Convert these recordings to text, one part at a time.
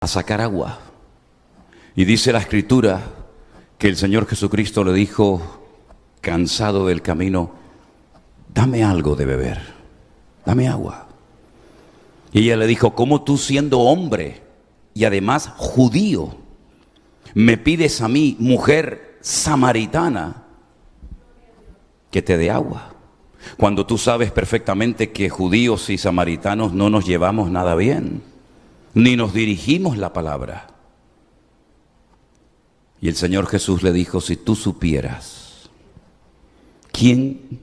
a sacar agua. Y dice la Escritura que el Señor Jesucristo le dijo, cansado del camino, dame algo de beber, dame agua. Y ella le dijo, ¿cómo tú siendo hombre y además judío me pides a mí, mujer samaritana, que te dé agua? Cuando tú sabes perfectamente que judíos y samaritanos no nos llevamos nada bien, ni nos dirigimos la palabra. Y el Señor Jesús le dijo, si tú supieras quién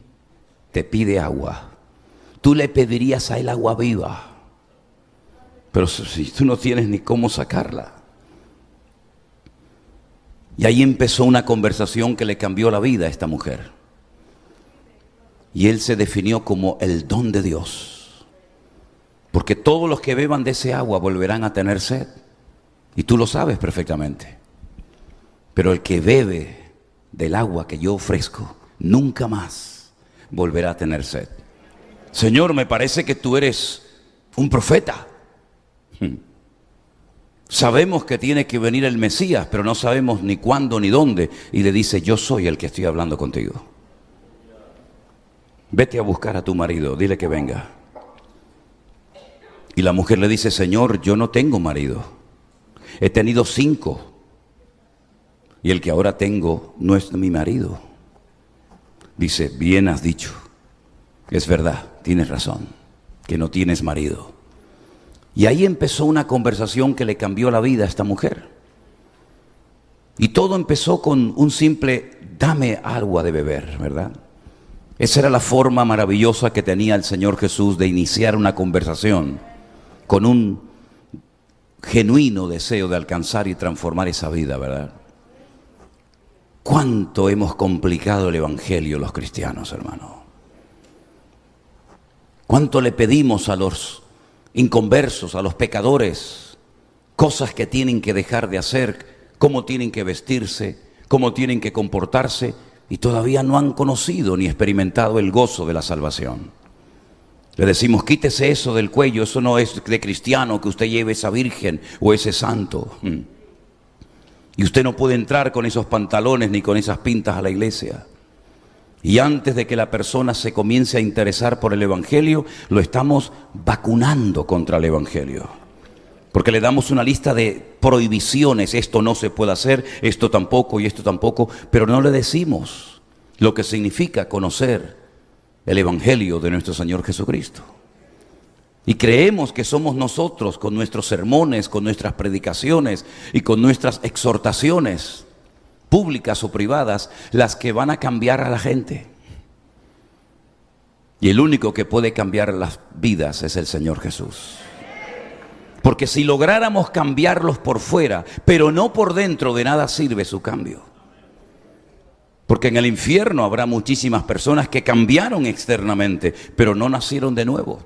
te pide agua, tú le pedirías a él agua viva. Pero si tú no tienes ni cómo sacarla. Y ahí empezó una conversación que le cambió la vida a esta mujer. Y él se definió como el don de Dios. Porque todos los que beban de ese agua volverán a tener sed. Y tú lo sabes perfectamente. Pero el que bebe del agua que yo ofrezco, nunca más volverá a tener sed. Señor, me parece que tú eres un profeta. Sabemos que tiene que venir el Mesías, pero no sabemos ni cuándo ni dónde. Y le dice, yo soy el que estoy hablando contigo. Vete a buscar a tu marido, dile que venga. Y la mujer le dice, Señor, yo no tengo marido. He tenido 5. Y el que ahora tengo no es mi marido. Dice, bien has dicho. Es verdad, tienes razón, que no tienes marido. Y ahí empezó una conversación que le cambió la vida a esta mujer. Y todo empezó con un simple, dame agua de beber, ¿verdad? Esa era la forma maravillosa que tenía el Señor Jesús de iniciar una conversación con un genuino deseo de alcanzar y transformar esa vida, ¿verdad? ¿Cuánto hemos complicado el Evangelio los cristianos, hermano? ¿Cuánto le pedimos a los inconversos, a los pecadores, cosas que tienen que dejar de hacer, cómo tienen que vestirse, cómo tienen que comportarse, y todavía no han conocido ni experimentado el gozo de la salvación? Le decimos, quítese eso del cuello, eso no es de cristiano que usted lleve esa virgen o ese santo. Y usted no puede entrar con esos pantalones ni con esas pintas a la iglesia. Y antes de que la persona se comience a interesar por el Evangelio, lo estamos vacunando contra el Evangelio. Porque le damos una lista de prohibiciones, esto no se puede hacer, esto tampoco y esto tampoco, pero no le decimos lo que significa conocer el Evangelio de nuestro Señor Jesucristo. Y creemos que somos nosotros, con nuestros sermones, con nuestras predicaciones y con nuestras exhortaciones públicas o privadas, las que van a cambiar a la gente. Y el único que puede cambiar las vidas es el Señor Jesús. Porque si lográramos cambiarlos por fuera, pero no por dentro, de nada sirve su cambio. Porque en el infierno habrá muchísimas personas que cambiaron externamente, pero no nacieron de nuevo.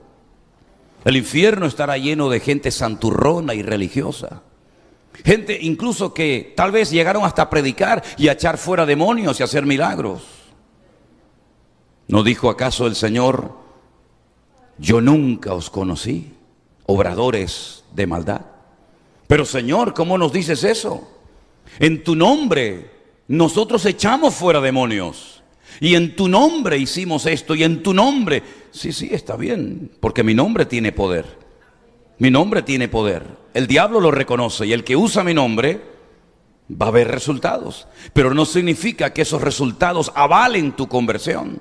El infierno estará lleno de gente santurrona y religiosa. Gente incluso que tal vez llegaron hasta a predicar y a echar fuera demonios y a hacer milagros. ¿No dijo acaso el Señor, yo nunca os conocí, obradores de maldad? Pero Señor, ¿cómo nos dices eso? En tu nombre nosotros echamos fuera demonios. Y en tu nombre hicimos esto, y en tu nombre. Sí, está bien, porque mi nombre tiene poder. Mi nombre tiene poder. El diablo lo reconoce, y el que usa mi nombre va a ver resultados. Pero no significa que esos resultados avalen tu conversión.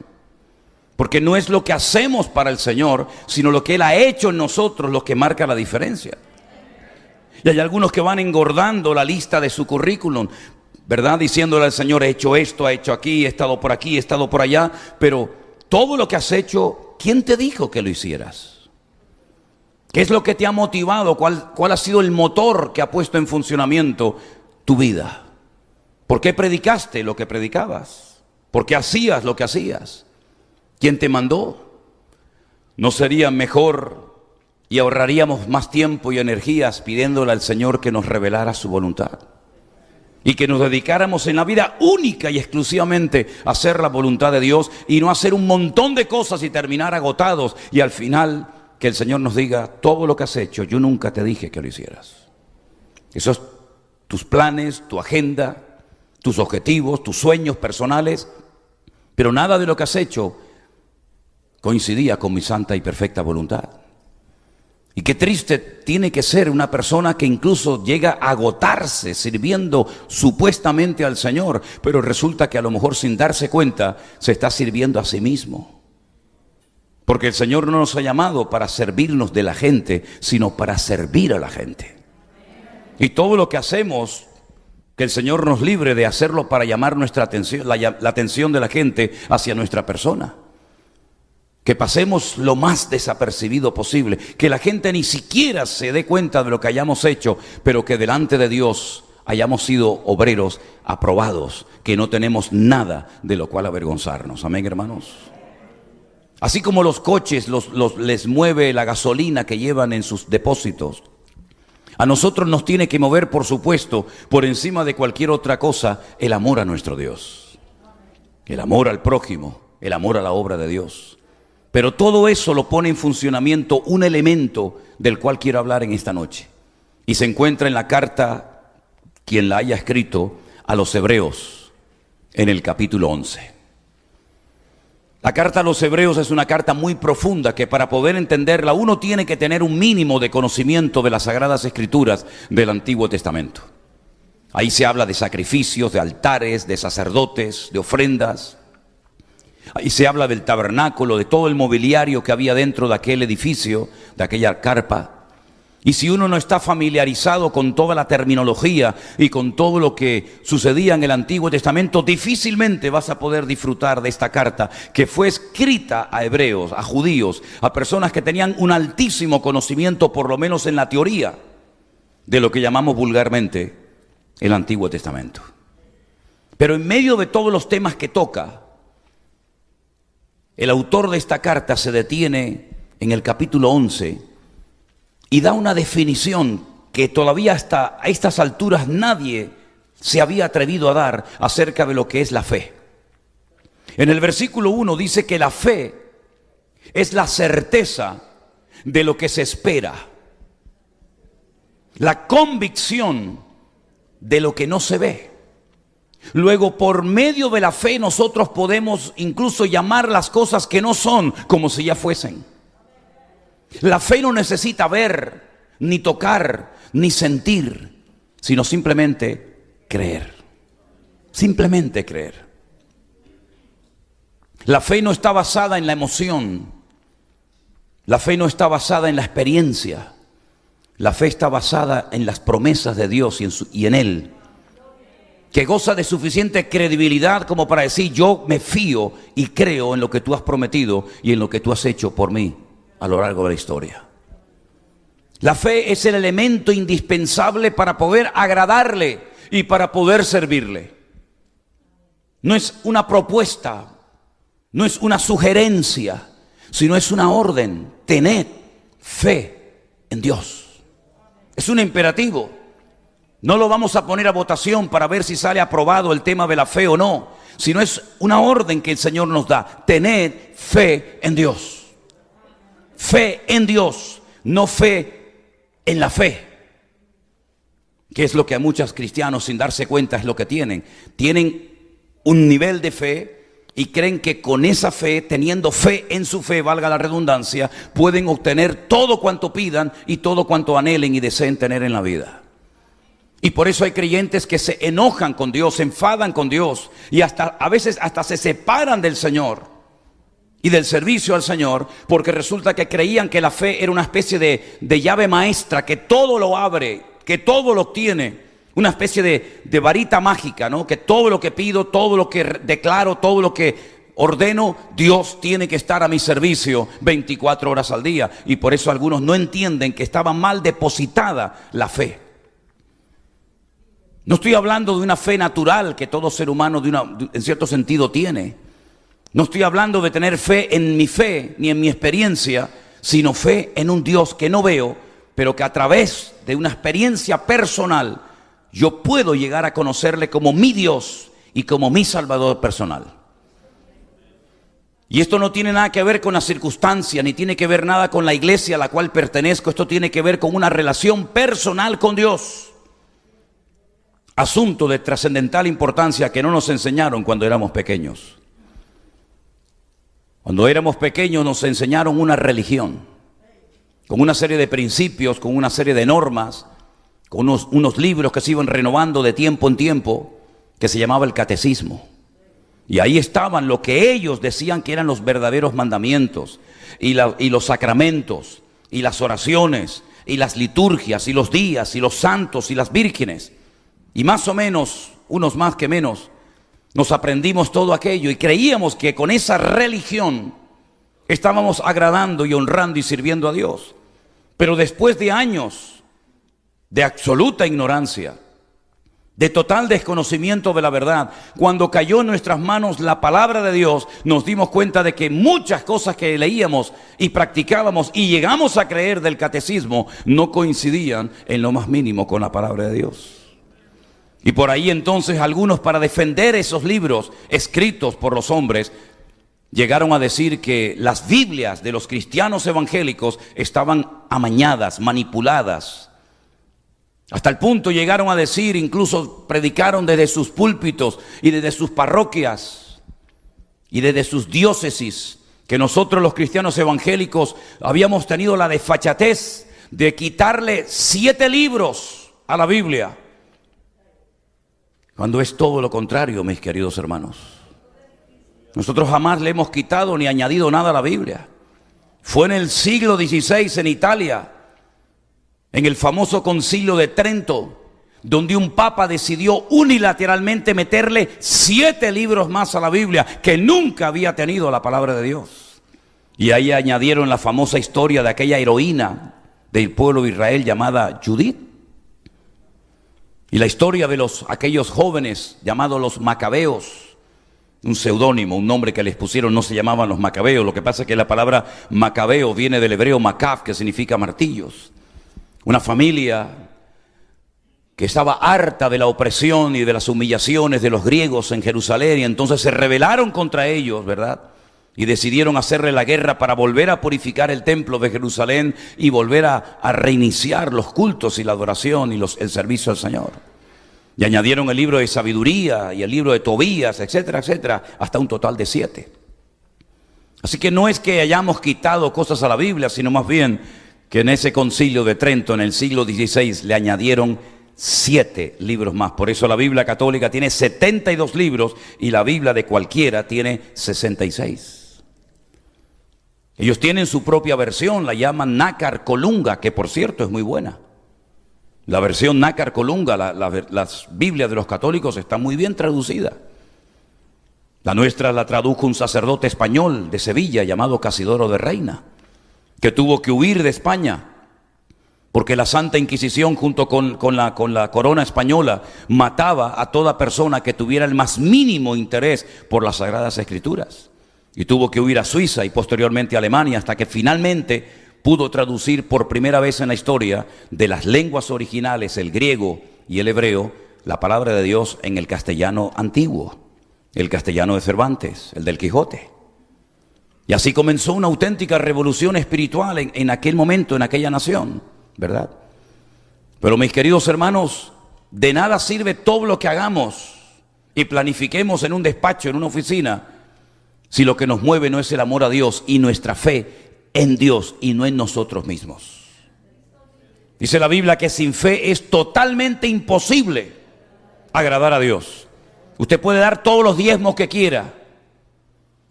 Porque no es lo que hacemos para el Señor, sino lo que Él ha hecho en nosotros lo que marca la diferencia. Y hay algunos que van engordando la lista de su currículum, ¿verdad? Diciéndole al Señor, he hecho esto, he hecho aquí, he estado por aquí, he estado por allá. Pero todo lo que has hecho, ¿quién te dijo que lo hicieras? ¿Qué es lo que te ha motivado? ¿Cuál ha sido el motor que ha puesto en funcionamiento tu vida? ¿Por qué predicaste lo que predicabas? ¿Por qué hacías lo que hacías? ¿Quién te mandó? ¿No sería mejor y ahorraríamos más tiempo y energías pidiéndole al Señor que nos revelara su voluntad? Y que nos dedicáramos en la vida única y exclusivamente a hacer la voluntad de Dios y no hacer un montón de cosas y terminar agotados, y al final que el Señor nos diga, todo lo que has hecho, yo nunca te dije que lo hicieras. Esos tus planes, tu agenda, tus objetivos, tus sueños personales, pero nada de lo que has hecho coincidía con mi santa y perfecta voluntad. Y qué triste tiene que ser una persona que incluso llega a agotarse sirviendo supuestamente al Señor, pero resulta que a lo mejor sin darse cuenta se está sirviendo a sí mismo. Porque el Señor no nos ha llamado para servirnos de la gente, sino para servir a la gente. Y todo lo que hacemos, que el Señor nos libre de hacerlo para llamar nuestra atención, la atención de la gente hacia nuestra persona. Que pasemos lo más desapercibido posible, que la gente ni siquiera se dé cuenta de lo que hayamos hecho, pero que delante de Dios hayamos sido obreros aprobados, que no tenemos nada de lo cual avergonzarnos. Amén, hermanos. Así como los coches les mueve la gasolina que llevan en sus depósitos, a nosotros nos tiene que mover, por supuesto, por encima de cualquier otra cosa, el amor a nuestro Dios, el amor al prójimo, el amor a la obra de Dios. Pero todo eso lo pone en funcionamiento un elemento del cual quiero hablar en esta noche. Y se encuentra en la carta, quien la haya escrito, a los Hebreos, en el capítulo 11. La carta a los Hebreos es una carta muy profunda que para poder entenderla uno tiene que tener un mínimo de conocimiento de las Sagradas Escrituras del Antiguo Testamento. Ahí se habla de sacrificios, de altares, de sacerdotes, de ofrendas. Ahí se habla del tabernáculo, de todo el mobiliario que había dentro de aquel edificio, de aquella carpa. Y si uno no está familiarizado con toda la terminología y con todo lo que sucedía en el Antiguo Testamento, difícilmente vas a poder disfrutar de esta carta que fue escrita a hebreos, a judíos, a personas que tenían un altísimo conocimiento, por lo menos en la teoría, de lo que llamamos vulgarmente el Antiguo Testamento. Pero en medio de todos los temas que toca, el autor de esta carta se detiene en el capítulo 11 y da una definición que todavía hasta a estas alturas nadie se había atrevido a dar acerca de lo que es la fe. En el versículo 1 dice que la fe es la certeza de lo que se espera, la convicción de lo que no se ve. Luego, por medio de la fe nosotros podemos incluso llamar las cosas que no son como si ya fuesen. La fe no necesita ver, ni tocar, ni sentir, sino simplemente creer. Simplemente creer. La fe no está basada en la emoción. La fe no está basada en la experiencia. La fe está basada en las promesas de Dios y en Él, que goza de suficiente credibilidad como para decir: yo me fío y creo en lo que tú has prometido y en lo que tú has hecho por mí a lo largo de la historia. La fe es el elemento indispensable para poder agradarle y para poder servirle. No es una propuesta, no es una sugerencia, sino es una orden. Tened fe en Dios. Es un imperativo. No lo vamos a poner a votación para ver si sale aprobado el tema de la fe o no, sino es una orden que el Señor nos da. Tened fe en Dios. Fe en Dios, no fe en la fe. Que es lo que a muchos cristianos, sin darse cuenta, es lo que tienen. Tienen un nivel de fe y creen que con esa fe, teniendo fe en su fe, valga la redundancia, pueden obtener todo cuanto pidan y todo cuanto anhelen y deseen tener en la vida. Y por eso hay creyentes que se enojan con Dios, se enfadan con Dios y a veces hasta se separan del Señor y del servicio al Señor, porque resulta que creían que la fe era una especie de llave maestra que todo lo abre, que todo lo tiene, una especie de varita mágica, ¿no? Que todo lo que pido, todo lo que declaro, todo lo que ordeno, Dios tiene que estar a mi servicio 24 horas al día. Y por eso algunos no entienden que estaba mal depositada la fe. No estoy hablando de una fe natural que todo ser humano en cierto sentido tiene. No estoy hablando de tener fe en mi fe ni en mi experiencia, sino fe en un Dios que no veo, pero que a través de una experiencia personal yo puedo llegar a conocerle como mi Dios y como mi Salvador personal. Y esto no tiene nada que ver con la circunstancia, ni tiene que ver nada con la iglesia a la cual pertenezco. Esto tiene que ver con una relación personal con Dios. asunto de trascendental importancia que no nos enseñaron cuando éramos pequeños. Cuando éramos pequeños nos enseñaron una religión, con una serie de principios, con una serie de normas, con unos libros que se iban renovando de tiempo en tiempo, que se llamaba el catecismo. Y ahí estaban lo que ellos decían que eran los verdaderos mandamientos, y los sacramentos, y las oraciones, y las liturgias, y los días, y los santos, y las vírgenes. Y más o menos, unos más que menos, nos aprendimos todo aquello y creíamos que con esa religión estábamos agradando y honrando y sirviendo a Dios. Pero después de años de absoluta ignorancia, de total desconocimiento de la verdad, cuando cayó en nuestras manos la palabra de Dios, nos dimos cuenta de que muchas cosas que leíamos y practicábamos y llegamos a creer del catecismo no coincidían en lo más mínimo con la palabra de Dios. Y por ahí entonces algunos, para defender esos libros escritos por los hombres, llegaron a decir que las Biblias de los cristianos evangélicos estaban amañadas, manipuladas. Hasta el punto llegaron a decir, incluso predicaron desde sus púlpitos y desde sus parroquias y desde sus diócesis, que nosotros los cristianos evangélicos habíamos tenido la desfachatez de quitarle 7 libros a la Biblia, cuando es todo lo contrario, mis queridos hermanos. Nosotros jamás le hemos quitado ni añadido nada a la Biblia. Fue en el siglo XVI en Italia, en el famoso Concilio de Trento, donde un papa decidió unilateralmente meterle 7 libros más a la Biblia, que nunca había tenido la palabra de Dios. Y ahí añadieron la famosa historia de aquella heroína del pueblo de Israel llamada Judith, y la historia de aquellos jóvenes llamados los macabeos, un seudónimo, un nombre que les pusieron, no se llamaban los macabeos. Lo que pasa es que la palabra macabeo viene del hebreo macab, que significa martillos. Una familia que estaba harta de la opresión y de las humillaciones de los griegos en Jerusalén, y entonces se rebelaron contra ellos, ¿verdad? Y decidieron hacerle la guerra para volver a purificar el templo de Jerusalén y volver a reiniciar los cultos y la adoración y el servicio al Señor. Y añadieron el libro de sabiduría y el libro de Tobías, etcétera, etcétera, hasta un total de 7. Así que no es que hayamos quitado cosas a la Biblia, sino más bien que en ese concilio de Trento, en el siglo XVI, le añadieron 7 libros más. Por eso la Biblia católica tiene 72 libros y la Biblia de cualquiera tiene 66. Ellos tienen su propia versión, la llaman Nácar Colunga, que por cierto es muy buena. La versión Nácar Colunga, las Biblias de los católicos, está muy bien traducida. La nuestra la tradujo un sacerdote español de Sevilla llamado Casidoro de Reina, que tuvo que huir de España porque la Santa Inquisición, junto con la corona española, mataba a toda persona que tuviera el más mínimo interés por las Sagradas Escrituras. Y tuvo que huir a Suiza y posteriormente a Alemania, hasta que finalmente pudo traducir por primera vez en la historia de las lenguas originales, el griego y el hebreo, la palabra de Dios en el castellano antiguo, el castellano de Cervantes, el del Quijote. Y así comenzó una auténtica revolución espiritual en aquel momento, en aquella nación, ¿verdad? Pero mis queridos hermanos, de nada sirve todo lo que hagamos y planifiquemos en un despacho, en una oficina, si lo que nos mueve no es el amor a Dios y nuestra fe en Dios y no en nosotros mismos. Dice la Biblia que sin fe es totalmente imposible agradar a Dios. Usted puede dar todos los diezmos que quiera,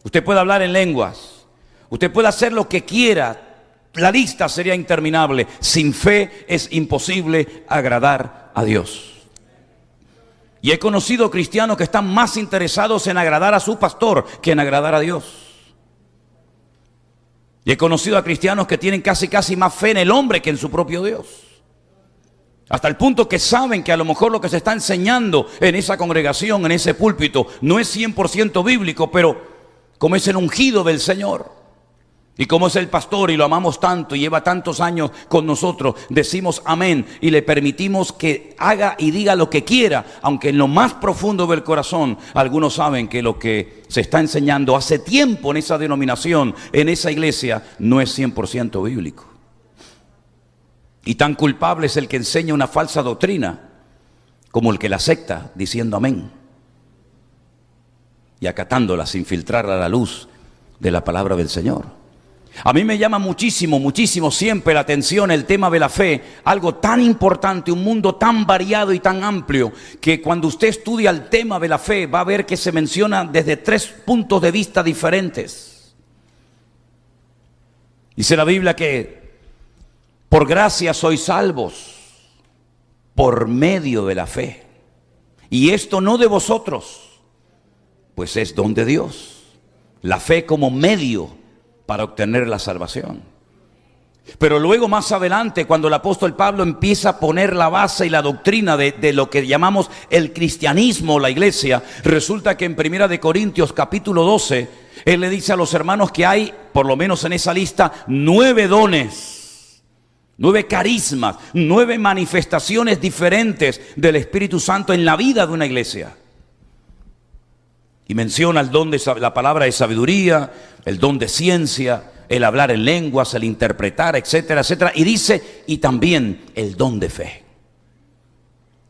usted puede hablar en lenguas, usted puede hacer lo que quiera, la lista sería interminable. Sin fe es imposible agradar a Dios. Y he conocido cristianos que están más interesados en agradar a su pastor que en agradar a Dios. Y he conocido a cristianos que tienen casi más fe en el hombre que en su propio Dios. Hasta el punto que saben que a lo mejor lo que se está enseñando en esa congregación, en ese púlpito, no es 100% bíblico, pero como es el ungido del Señor, y como es el pastor y lo amamos tanto y lleva tantos años con nosotros, decimos amén y le permitimos que haga y diga lo que quiera, aunque en lo más profundo del corazón algunos saben que lo que se está enseñando hace tiempo en esa denominación, en esa iglesia, no es 100% bíblico. Y tan culpable es el que enseña una falsa doctrina, como el que la acepta diciendo amén y acatándola sin filtrarla a la luz de la palabra del Señor. A mí me llama muchísimo, muchísimo siempre la atención el tema de la fe, algo tan importante, un mundo tan variado y tan amplio, que cuando usted estudia el tema de la fe va a ver que se menciona desde 3 puntos de vista diferentes. Dice la Biblia que por gracia sois salvos por medio de la fe, y esto no de vosotros, pues es don de Dios. La fe como medio para obtener la salvación. Pero luego más adelante, cuando el apóstol Pablo empieza a poner la base y la doctrina de lo que llamamos el cristianismo, la iglesia, resulta que en 1 Corintios capítulo 12, él le dice a los hermanos que hay, por lo menos en esa lista, 9 dones, 9 carismas, 9 manifestaciones diferentes del Espíritu Santo en la vida de una iglesia. Y menciona el don de la palabra de sabiduría, el don de ciencia, el hablar en lenguas, el interpretar, etcétera, etcétera. Y dice, y también el don de fe.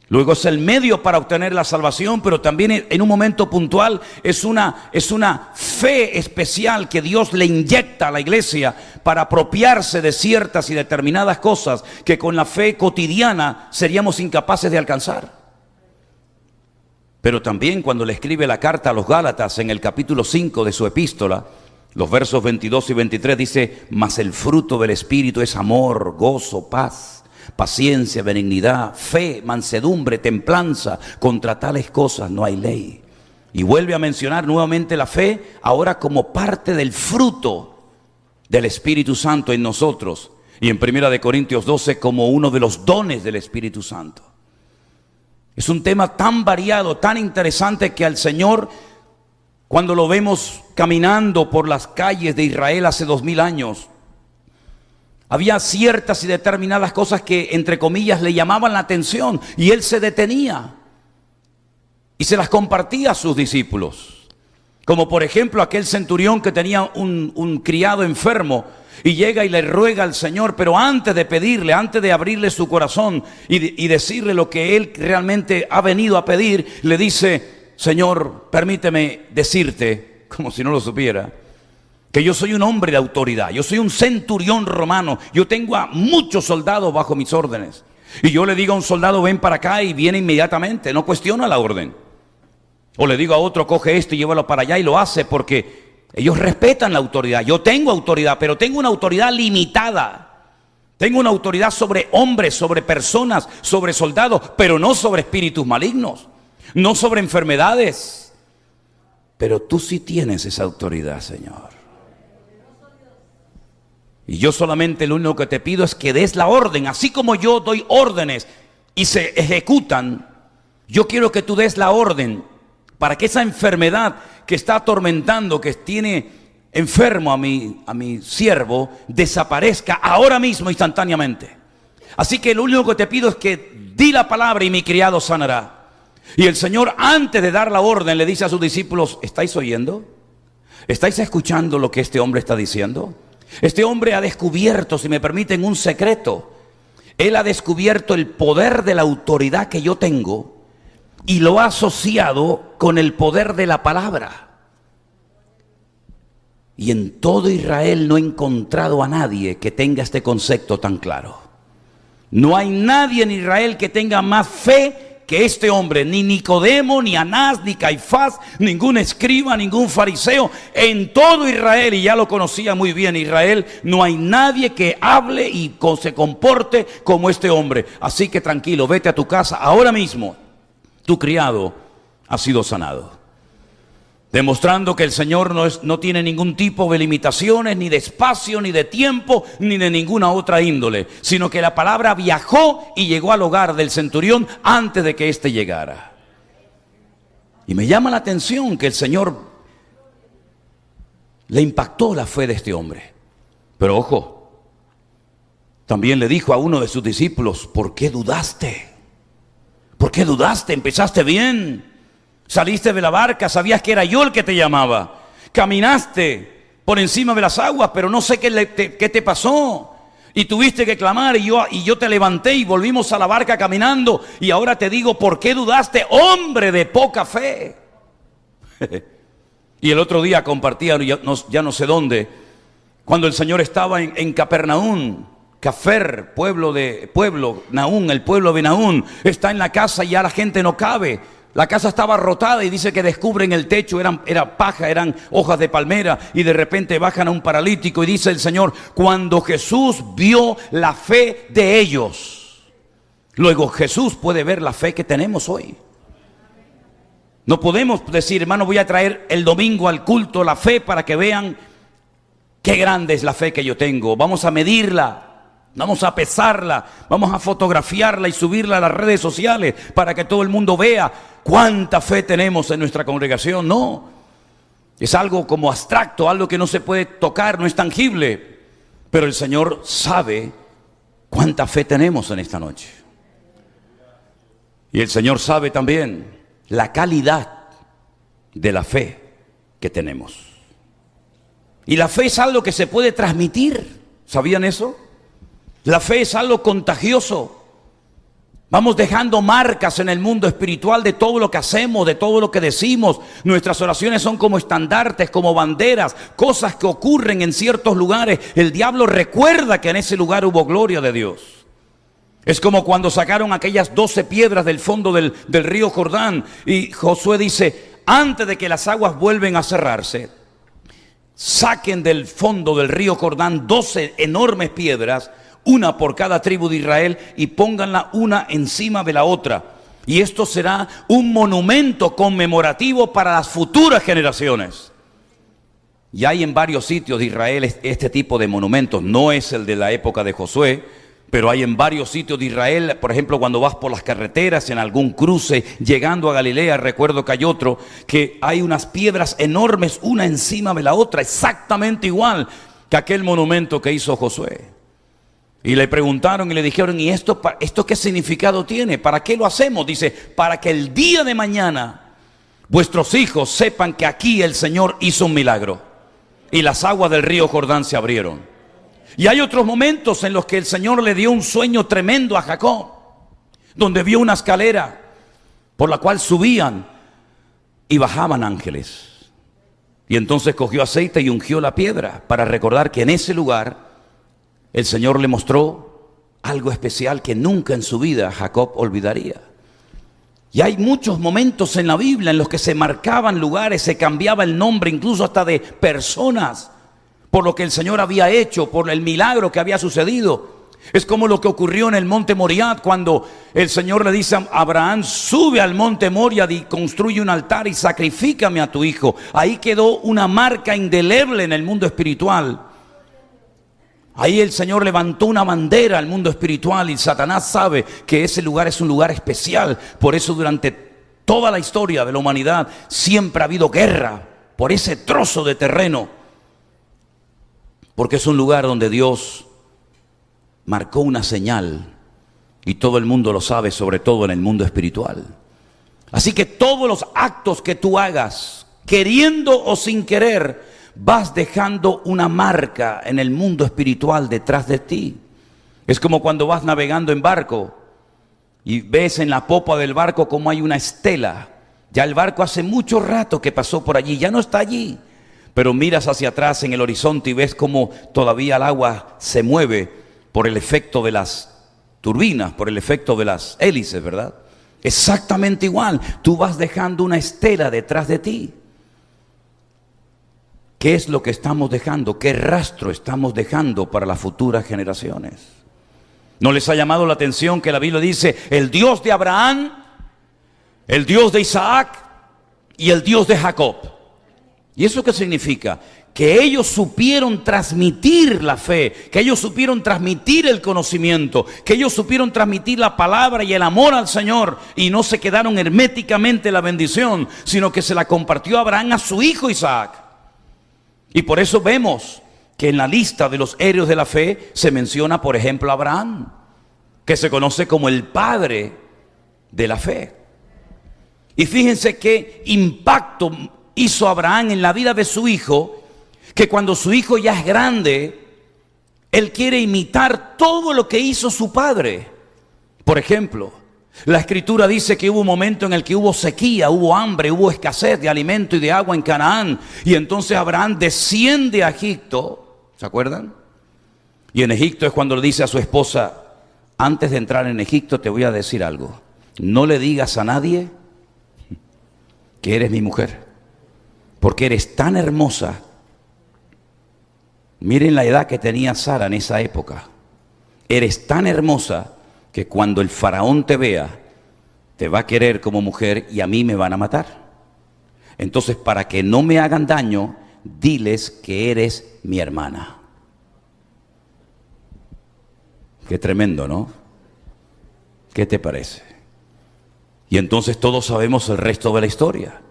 Luego es el medio para obtener la salvación, pero también en un momento puntual es una fe especial que Dios le inyecta a la iglesia para apropiarse de ciertas y determinadas cosas que con la fe cotidiana seríamos incapaces de alcanzar. Pero también cuando le escribe la carta a los Gálatas en el capítulo 5 de su epístola, los versos 22 y 23 dice, mas el fruto del Espíritu es amor, gozo, paz, paciencia, benignidad, fe, mansedumbre, templanza. Contra tales cosas no hay ley. Y vuelve a mencionar nuevamente la fe, ahora como parte del fruto del Espíritu Santo en nosotros. Y en 1 Corintios 12 como uno de los dones del Espíritu Santo. Es un tema tan variado, tan interesante que al Señor, cuando lo vemos caminando por las calles de Israel hace 2000 años, había ciertas y determinadas cosas que, entre comillas, le llamaban la atención y Él se detenía y se las compartía a sus discípulos. Como por ejemplo aquel centurión que tenía un criado enfermo y llega y le ruega al Señor, pero antes de pedirle, antes de abrirle su corazón y decirle lo que él realmente ha venido a pedir, le dice, Señor, permíteme decirte, como si no lo supiera, que yo soy un hombre de autoridad, yo soy un centurión romano, yo tengo a muchos soldados bajo mis órdenes. Y yo le digo a un soldado, ven para acá, y viene inmediatamente, no cuestiona la orden. O le digo a otro, coge esto y llévalo para allá, y lo hace porque ellos respetan la autoridad. Yo tengo autoridad, pero tengo una autoridad limitada. Tengo una autoridad sobre hombres, sobre personas, sobre soldados, pero no sobre espíritus malignos, no sobre enfermedades. Pero tú sí tienes esa autoridad, Señor. Y yo solamente lo único que te pido es que des la orden, así como yo doy órdenes y se ejecutan. Yo quiero que tú des la orden para que esa enfermedad que está atormentando, que tiene enfermo a mi siervo, desaparezca ahora mismo, instantáneamente. Así que lo único que te pido es que di la palabra y mi criado sanará. Y el Señor, antes de dar la orden, le dice a sus discípulos, ¿estáis oyendo? ¿Estáis escuchando lo que este hombre está diciendo? Este hombre ha descubierto, si me permiten, un secreto. Él ha descubierto el poder de la autoridad que yo tengo y lo ha asociado con el poder de la palabra. Y en todo Israel no he encontrado a nadie que tenga este concepto tan claro. No hay nadie en Israel que tenga más fe que este hombre, ni Nicodemo, ni Anás, ni Caifás, ningún escriba, ningún fariseo. En todo Israel, y ya lo conocía muy bien Israel, no hay nadie que hable y se comporte como este hombre. Así que tranquilo, vete a tu casa ahora mismo. Tu criado ha sido sanado. Demostrando que el Señor no tiene ningún tipo de limitaciones, ni de espacio, ni de tiempo, ni de ninguna otra índole, sino que la palabra viajó y llegó al hogar del centurión antes de que éste llegara. Y me llama la atención que el Señor le impactó la fe de este hombre. Pero ojo, también le dijo a uno de sus discípulos, ¿por qué dudaste? ¿Por qué dudaste? Empezaste bien. Saliste de la barca, sabías que era yo el que te llamaba. Caminaste por encima de las aguas, pero no sé qué te pasó. Y tuviste que clamar y yo te levanté y volvimos a la barca caminando. Y ahora te digo, ¿por qué dudaste, hombre de poca fe? Y el otro día compartía, ya no sé dónde, cuando el Señor estaba en Capernaum, Cafer, Naún, el pueblo de Naún, está en la casa y ya la gente no cabe. La casa estaba rotada y dice que descubren el techo, era paja, eran hojas de palmera, y de repente bajan a un paralítico y dice el Señor, cuando Jesús vio la fe de ellos. Luego Jesús puede ver la fe que tenemos hoy. No podemos decir, hermano, voy a traer el domingo al culto la fe para que vean qué grande es la fe que yo tengo. Vamos a medirla. Vamos a pesarla, vamos a fotografiarla y subirla a las redes sociales para que todo el mundo vea cuánta fe tenemos en nuestra congregación. No, es algo como abstracto, algo que no se puede tocar, no es tangible. Pero el Señor sabe cuánta fe tenemos en esta noche. Y el Señor sabe también la calidad de la fe que tenemos. Y la fe es algo que se puede transmitir. ¿Sabían eso? La fe es algo contagioso. Vamos dejando marcas en el mundo espiritual de todo lo que hacemos, de todo lo que decimos. Nuestras oraciones son como estandartes, como banderas, cosas que ocurren en ciertos lugares. El diablo recuerda que en ese lugar hubo gloria de Dios. Es como cuando sacaron aquellas 12 piedras del fondo del río Jordán. Y Josué dice, antes de que las aguas vuelven a cerrarse, saquen del fondo del río Jordán 12 enormes piedras, una por cada tribu de Israel, y pónganla una encima de la otra. Y esto será un monumento conmemorativo para las futuras generaciones. Y hay en varios sitios de Israel este tipo de monumentos. No es el de la época de Josué, pero hay en varios sitios de Israel. Por ejemplo, cuando vas por las carreteras, en algún cruce, llegando a Galilea, recuerdo que hay otro, que hay unas piedras enormes, una encima de la otra, exactamente igual que aquel monumento que hizo Josué. Y le preguntaron y le dijeron, ¿y esto qué significado tiene? ¿Para qué lo hacemos? Dice, para que el día de mañana vuestros hijos sepan que aquí el Señor hizo un milagro y las aguas del río Jordán se abrieron. Y hay otros momentos en los que el Señor le dio un sueño tremendo a Jacob, donde vio una escalera por la cual subían y bajaban ángeles. Y entonces cogió aceite y ungió la piedra para recordar que en ese lugar el Señor le mostró algo especial que nunca en su vida Jacob olvidaría. Y hay muchos momentos en la Biblia en los que se marcaban lugares, se cambiaba el nombre incluso hasta de personas, por lo que el Señor había hecho, por el milagro que había sucedido. Es como lo que ocurrió en el monte Moriah, cuando el Señor le dice a Abraham, sube al monte Moriah y construye un altar y sacrifícame a tu hijo. Ahí quedó una marca indeleble en el mundo espiritual. Ahí el Señor levantó una bandera al mundo espiritual, y Satanás sabe que ese lugar es un lugar especial. Por eso durante toda la historia de la humanidad siempre ha habido guerra por ese trozo de terreno, porque es un lugar donde Dios marcó una señal y todo el mundo lo sabe, sobre todo en el mundo espiritual. Así que todos los actos que tú hagas, queriendo o sin querer, vas dejando una marca en el mundo espiritual detrás de ti. Es como cuando vas navegando en barco y ves en la popa del barco como hay una estela. Ya el barco hace mucho rato que pasó por allí, ya no está allí, pero miras hacia atrás en el horizonte y ves como todavía el agua se mueve por el efecto de las turbinas, por el efecto de las hélices, ¿verdad? Exactamente igual, tú vas dejando una estela detrás de ti. ¿Qué es lo que estamos dejando? ¿Qué rastro estamos dejando para las futuras generaciones? ¿No les ha llamado la atención que la Biblia dice, el Dios de Abraham, el Dios de Isaac y el Dios de Jacob? ¿Y eso qué significa? Que ellos supieron transmitir la fe, que ellos supieron transmitir el conocimiento, que ellos supieron transmitir la palabra y el amor al Señor, y no se quedaron herméticamente la bendición, sino que se la compartió Abraham a su hijo Isaac. Y por eso vemos que en la lista de los héroes de la fe se menciona, por ejemplo, a Abraham, que se conoce como el padre de la fe. Y fíjense qué impacto hizo Abraham en la vida de su hijo, que cuando su hijo ya es grande, Él quiere imitar todo lo que hizo su padre. Por ejemplo, la Escritura dice que hubo un momento en el que hubo sequía, hubo hambre, hubo escasez de alimento y de agua en Canaán. Y entonces Abraham desciende a Egipto, ¿se acuerdan? Y en Egipto es cuando le dice a su esposa: antes de entrar en Egipto te voy a decir algo. No le digas a nadie que eres mi mujer, porque eres tan hermosa. Miren la edad que tenía Sara en esa época. Eres tan hermosa que cuando el faraón te vea, te va a querer como mujer y a mí me van a matar. Entonces, para que no me hagan daño, diles que eres mi hermana. Qué tremendo, ¿no? ¿Qué te parece? Y entonces todos sabemos el resto de la historia.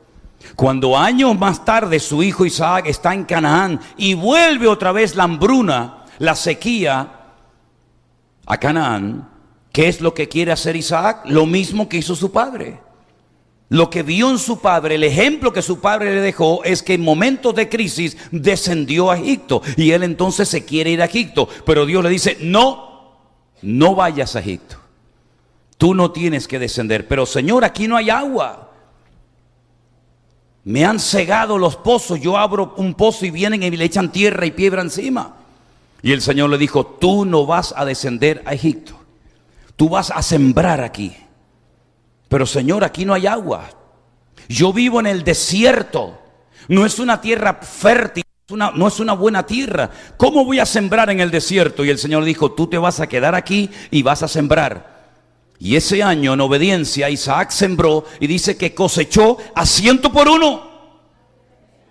Cuando años más tarde su hijo Isaac está en Canaán y vuelve otra vez la hambruna, la sequía a Canaán, ¿qué es lo que quiere hacer Isaac? Lo mismo que hizo su padre. Lo que vio en su padre, el ejemplo que su padre le dejó, es que en momentos de crisis descendió a Egipto. Y él entonces se quiere ir a Egipto. Pero Dios le dice: no vayas a Egipto. Tú no tienes que descender. Pero Señor, aquí no hay agua. Me han cegado los pozos. Yo abro un pozo y vienen y le echan tierra y piedra encima. Y el Señor le dijo: tú no vas a descender a Egipto. Tú vas a sembrar aquí. Pero Señor, aquí no hay agua. Yo vivo en el desierto. No es una tierra fértil. No es una buena tierra. ¿Cómo voy a sembrar en el desierto? Y el Señor dijo: tú te vas a quedar aquí y vas a sembrar. Y ese año, en obediencia, Isaac sembró y dice que cosechó a 100 por 1.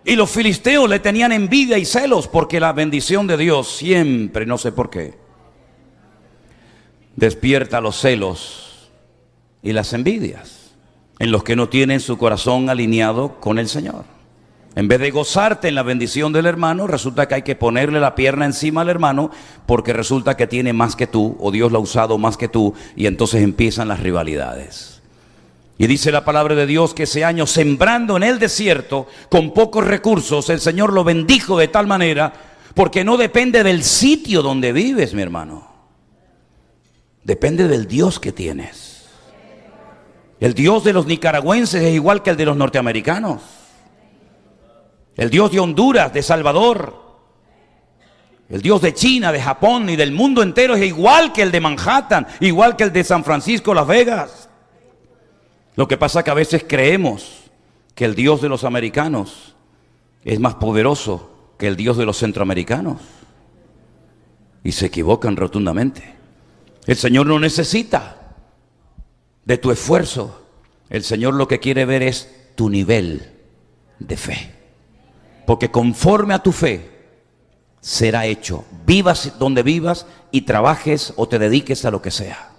Y los filisteos le tenían envidia y celos, porque la bendición de Dios siempre, no sé por qué, despierta los celos y las envidias en los que no tienen su corazón alineado con el Señor. En vez de gozarte en la bendición del hermano, resulta que hay que ponerle la pierna encima al hermano, porque resulta que tiene más que tú, o Dios lo ha usado más que tú, y entonces empiezan las rivalidades. Y dice la palabra de Dios que ese año, sembrando en el desierto, con pocos recursos, el Señor lo bendijo de tal manera, porque no depende del sitio donde vives, mi hermano. Depende del Dios que tienes. El Dios de los nicaragüenses es igual que el de los norteamericanos. El Dios de Honduras, de Salvador, el Dios de China, de Japón y del mundo entero es igual que el de Manhattan, igual que el de San Francisco, Las Vegas. Lo que pasa es que a veces creemos que el Dios de los americanos es más poderoso que el Dios de los centroamericanos. Y se equivocan rotundamente. El Señor no necesita de tu esfuerzo. El Señor lo que quiere ver es tu nivel de fe. Porque conforme a tu fe será hecho. Vivas donde vivas y trabajes o te dediques a lo que sea.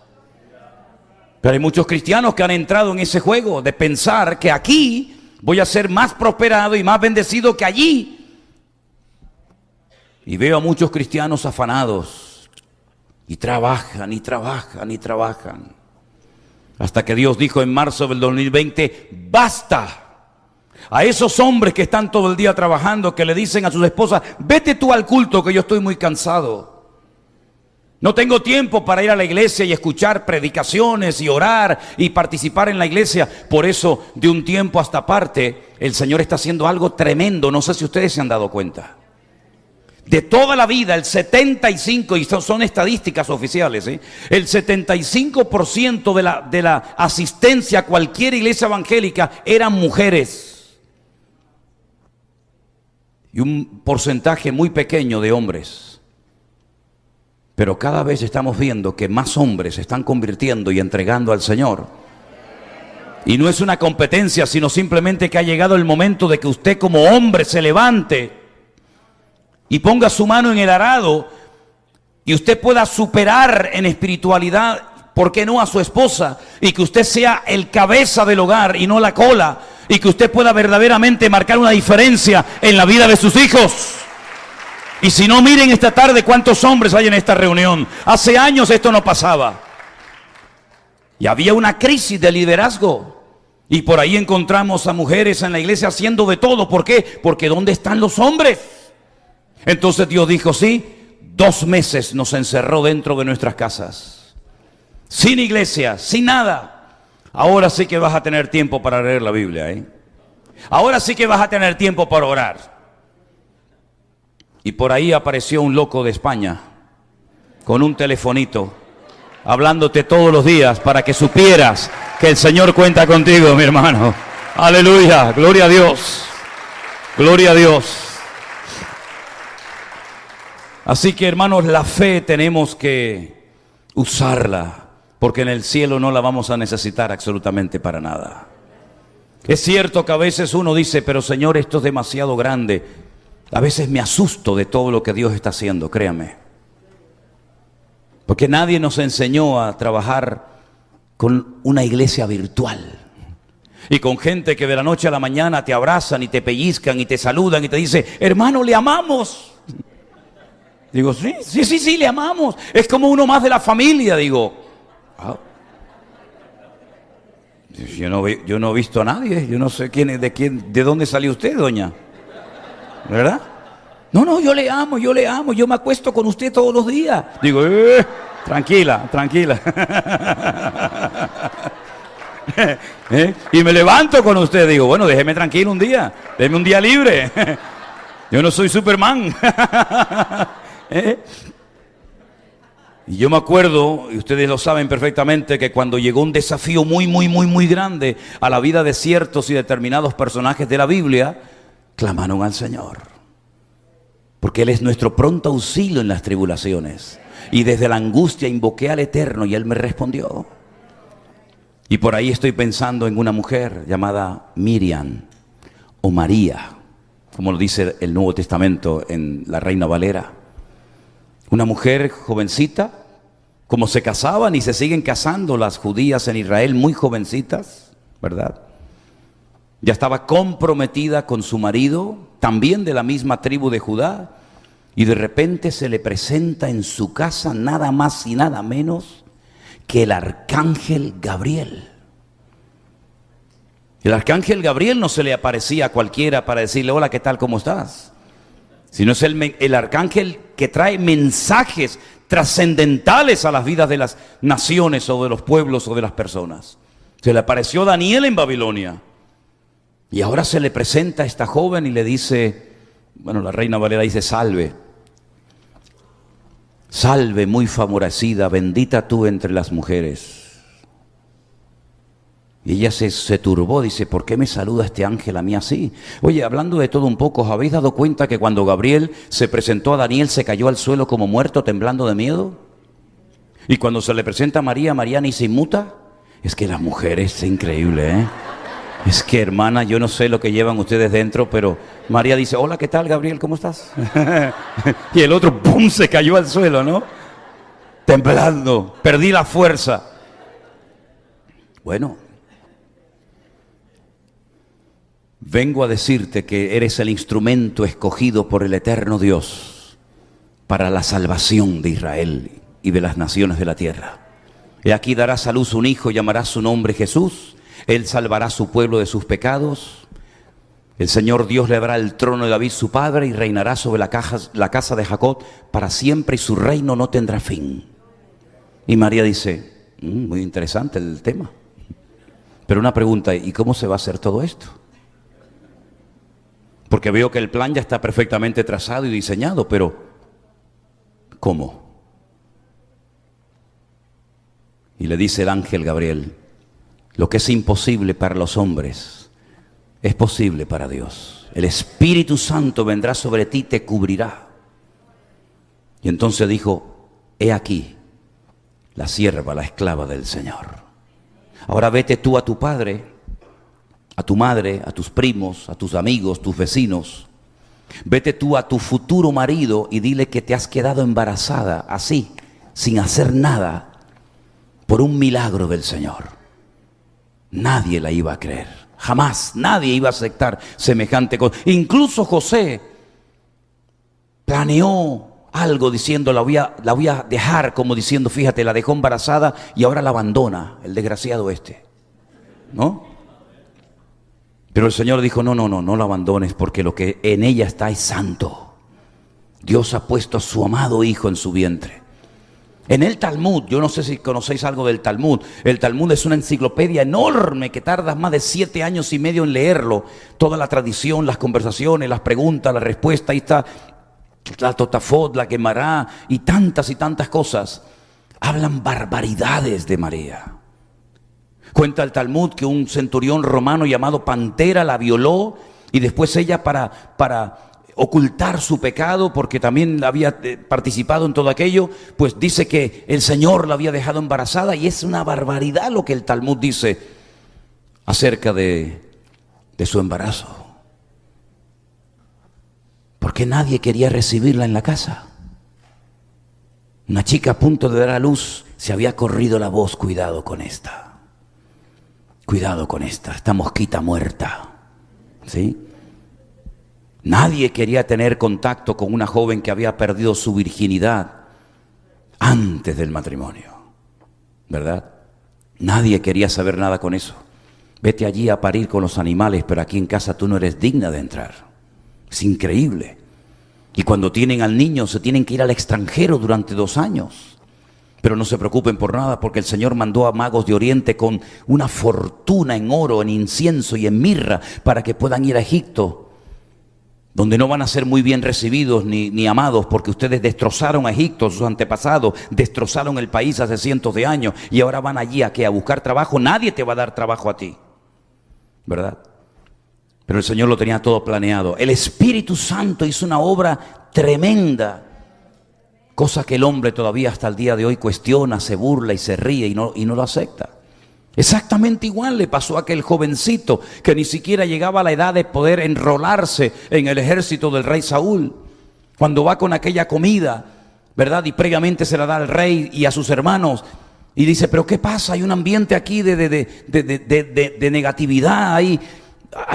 Pero hay muchos cristianos que han entrado en ese juego de pensar que aquí voy a ser más prosperado y más bendecido que allí. Y veo a muchos cristianos afanados y trabajan y trabajan y trabajan. Hasta que Dios dijo en marzo del 2020, ¡basta! A esos hombres que están todo el día trabajando, que le dicen a sus esposas: vete tú al culto que yo estoy muy cansado. No tengo tiempo para ir a la iglesia y escuchar predicaciones y orar y participar en la iglesia. Por eso, de un tiempo a esta parte, el Señor está haciendo algo tremendo. No sé si ustedes se han dado cuenta. De toda la vida, el 75%, y son estadísticas oficiales, el 75% de la asistencia a cualquier iglesia evangélica eran mujeres. Y un porcentaje muy pequeño de hombres. Pero cada vez estamos viendo que más hombres se están convirtiendo y entregando al Señor. Y no es una competencia, sino simplemente que ha llegado el momento de que usted como hombre se levante y ponga su mano en el arado y usted pueda superar en espiritualidad, ¿por qué no?, a su esposa, y que usted sea el cabeza del hogar y no la cola, y que usted pueda verdaderamente marcar una diferencia en la vida de sus hijos. Y si no, miren esta tarde cuántos hombres hay en esta reunión. Hace años esto no pasaba. Y había una crisis de liderazgo. Y por ahí encontramos a mujeres en la iglesia haciendo de todo. ¿Por qué? Porque ¿dónde están los hombres? Entonces Dios dijo: sí, 2 meses nos encerró dentro de nuestras casas, sin iglesia, sin nada. Ahora sí que vas a tener tiempo para leer la Biblia, ¿eh? Ahora sí que vas a tener tiempo para orar. Y por ahí apareció un loco de España, con un telefonito, hablándote todos los días para que supieras que el Señor cuenta contigo, mi hermano. Aleluya, gloria a Dios, gloria a Dios. Así que, hermanos, la fe tenemos que usarla, porque en el cielo no la vamos a necesitar absolutamente para nada. Es cierto que a veces uno dice, pero Señor, esto es demasiado grande. A veces me asusto de todo lo que Dios está haciendo, créame. Porque nadie nos enseñó a trabajar con una iglesia virtual. Y con gente que de la noche a la mañana te abrazan y te pellizcan y te saludan y te dicen, hermano, le amamos. Digo, sí, le amamos. Es como uno más de la familia, digo. Ah. Yo no he visto a nadie, yo no sé de dónde salió usted, doña. ¿Verdad? No, yo le amo, yo me acuesto con usted todos los días. Digo, tranquila. Y me levanto con usted, digo, bueno, déjeme tranquilo un día, déjeme un día libre. Yo no soy Superman. Y yo me acuerdo, y ustedes lo saben perfectamente, que cuando llegó un desafío muy grande a la vida de ciertos y determinados personajes de la Biblia, clamaron al Señor. Porque Él es nuestro pronto auxilio en las tribulaciones. Y desde la angustia invoqué al Eterno y Él me respondió. Y por ahí estoy pensando en una mujer llamada Miriam o María, como lo dice el Nuevo Testamento en la Reina Valera. Una mujer jovencita, como se casaban y se siguen casando las judías en Israel, muy jovencitas, ¿verdad? Ya estaba comprometida con su marido, también de la misma tribu de Judá, y de repente se le presenta en su casa nada más y nada menos que el arcángel Gabriel. El arcángel Gabriel no se le aparecía a cualquiera para decirle, hola, ¿qué tal, cómo estás? Sino es el arcángel que trae mensajes trascendentales a las vidas de las naciones o de los pueblos o de las personas. Se le apareció Daniel en Babilonia. Y ahora se le presenta a esta joven y le dice, bueno, la Reina Valera dice, salve. Salve, muy favorecida, bendita tú entre las mujeres. Y ella se turbó, dice, ¿por qué me saluda este ángel a mí así? Oye, hablando de todo un poco, ¿os habéis dado cuenta que cuando Gabriel se presentó a Daniel se cayó al suelo como muerto, temblando de miedo? Y cuando se le presenta a María, María ni se inmuta. Es que las mujeres, es increíble, ¿eh? Es que, hermana, yo no sé lo que llevan ustedes dentro, pero María dice, hola, ¿qué tal, Gabriel? ¿Cómo estás? Y el otro, ¡pum!, se cayó al suelo, ¿no? Temblando, perdí la fuerza. Bueno, vengo a decirte que eres el instrumento escogido por el eterno Dios para la salvación de Israel y de las naciones de la tierra. He aquí darás a luz un hijo, llamarás su nombre Jesús. Él salvará a su pueblo de sus pecados. El Señor Dios le dará el trono de David su padre y reinará sobre la casa de Jacob para siempre y su reino no tendrá fin. Y María dice, muy interesante el tema. Pero una pregunta, ¿y cómo se va a hacer todo esto? Porque veo que el plan ya está perfectamente trazado y diseñado, pero ¿cómo? Y le dice el ángel Gabriel, lo que es imposible para los hombres es posible para Dios. El Espíritu Santo vendrá sobre ti y te cubrirá. Y entonces dijo, he aquí la sierva, la esclava del Señor. Ahora vete tú a tu padre, a tu madre, a tus primos, a tus amigos, tus vecinos. Vete tú a tu futuro marido y dile que te has quedado embarazada así, sin hacer nada, por un milagro del Señor. Nadie la iba a creer, jamás, nadie iba a aceptar semejante cosa. Incluso José planeó algo diciendo, la voy a dejar, como diciendo, fíjate, la dejó embarazada y ahora la abandona, el desgraciado este, ¿no? Pero el Señor dijo, no la abandones, porque lo que en ella está es santo. Dios ha puesto a su amado Hijo en su vientre. En el Talmud, yo no sé si conocéis algo del Talmud. El Talmud es una enciclopedia enorme que tardas más de 7 años y medio en leerlo. Toda la tradición, las conversaciones, las preguntas, la respuesta. Ahí está la Totafot, la Gemara y tantas cosas. Hablan barbaridades de María. Cuenta el Talmud que un centurión romano llamado Pantera la violó y después ella para ocultar su pecado, porque también había participado en todo aquello, pues dice que el Señor la había dejado embarazada, y es una barbaridad lo que el Talmud dice acerca de su embarazo. Porque nadie quería recibirla en la casa. Una chica a punto de dar a luz, se había corrido la voz: cuidado con esta, esta mosquita muerta, ¿sí? Nadie quería tener contacto con una joven que había perdido su virginidad antes del matrimonio, ¿verdad? Nadie quería saber nada con eso. Vete allí a parir con los animales, pero aquí en casa tú no eres digna de entrar. Es increíble. Y cuando tienen al niño se tienen que ir al extranjero durante 2 años. Pero no se preocupen por nada, porque el Señor mandó a magos de Oriente con una fortuna en oro, en incienso y en mirra, para que puedan ir a Egipto, donde no van a ser muy bien recibidos ni amados, porque ustedes destrozaron a Egipto, sus antepasados, destrozaron el país hace cientos de años, y ahora van allí ¿a qué? A buscar trabajo. Nadie te va a dar trabajo a ti, ¿verdad? Pero el Señor lo tenía todo planeado. El Espíritu Santo hizo una obra tremenda, cosa que el hombre todavía hasta el día de hoy cuestiona, se burla y se ríe y no lo acepta. Exactamente igual le pasó a aquel jovencito que ni siquiera llegaba a la edad de poder enrolarse en el ejército del rey Saúl. Cuando va con aquella comida, ¿verdad? Y previamente se la da al rey y a sus hermanos. Y dice: pero ¿qué pasa? Hay un ambiente aquí de negatividad, hay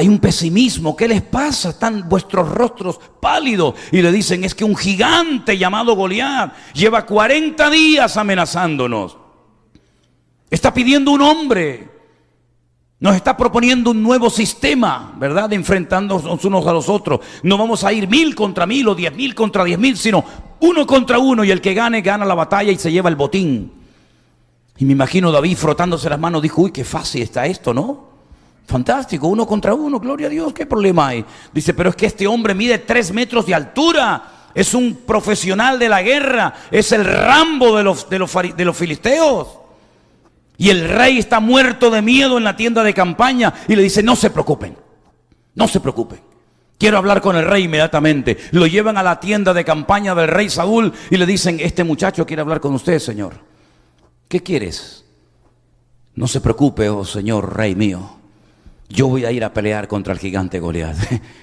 un pesimismo. ¿Qué les pasa? Están vuestros rostros pálidos. Y le dicen: es que un gigante llamado Goliat lleva 40 días amenazándonos. Está pidiendo un hombre, nos está proponiendo un nuevo sistema, ¿verdad? De enfrentarnos unos a los otros. No vamos a ir 1000 contra 1000 o 10.000 contra 10.000, sino 1 contra 1, y el que gane, gana la batalla y se lleva el botín. Y me imagino David frotándose las manos, dijo: uy, qué fácil está esto, ¿no? Fantástico, 1 contra 1, gloria a Dios, ¿qué problema hay? Dice: pero es que este hombre mide 3 metros de altura, es un profesional de la guerra, es el Rambo de los filisteos. Y el rey está muerto de miedo en la tienda de campaña y le dice: no se preocupen, quiero hablar con el rey inmediatamente. Lo llevan a la tienda de campaña del rey Saúl y le dicen: este muchacho quiere hablar con usted, señor. ¿Qué quieres? No se preocupe, oh señor rey mío, yo voy a ir a pelear contra el gigante Goliat.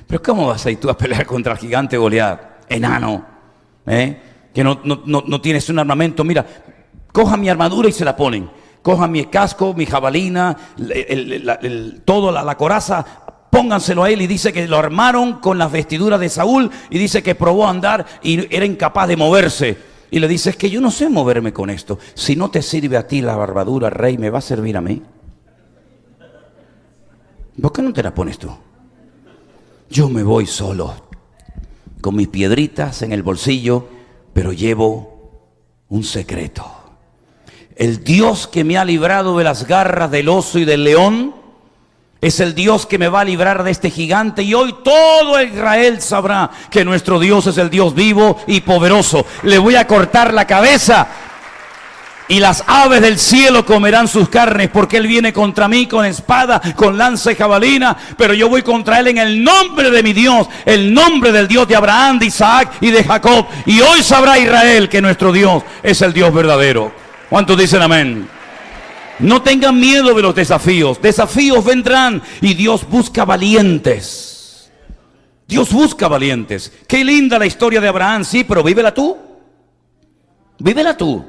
Pero ¿cómo vas a ir tú a pelear contra el gigante Goliat? Enano, que no tienes un armamento. Mira, coja mi armadura y se la ponen. Cojan mi casco, mi jabalina, toda la coraza, pónganselo a él. Y dice que lo armaron con las vestiduras de Saúl, y dice que probó a andar y era incapaz de moverse. Y le dice: es que yo no sé moverme con esto. Si no te sirve a ti la barbadura, rey, ¿me va a servir a mí? ¿Por qué no te la pones tú? Yo me voy solo, con mis piedritas en el bolsillo, pero llevo un secreto. El Dios que me ha librado de las garras del oso y del león es el Dios que me va a librar de este gigante. Y hoy todo Israel sabrá que nuestro Dios es el Dios vivo y poderoso. Le voy a cortar la cabeza y las aves del cielo comerán sus carnes, porque Él viene contra mí con espada, con lanza y jabalina, pero yo voy contra Él en el nombre de mi Dios, el nombre del Dios de Abraham, de Isaac y de Jacob. Y hoy sabrá Israel que nuestro Dios es el Dios verdadero. ¿Cuántos dicen amén? No tengan miedo de los desafíos. Desafíos vendrán y Dios busca valientes. Dios busca valientes. Qué linda la historia de Abraham, sí, pero vívela tú. Vívela tú.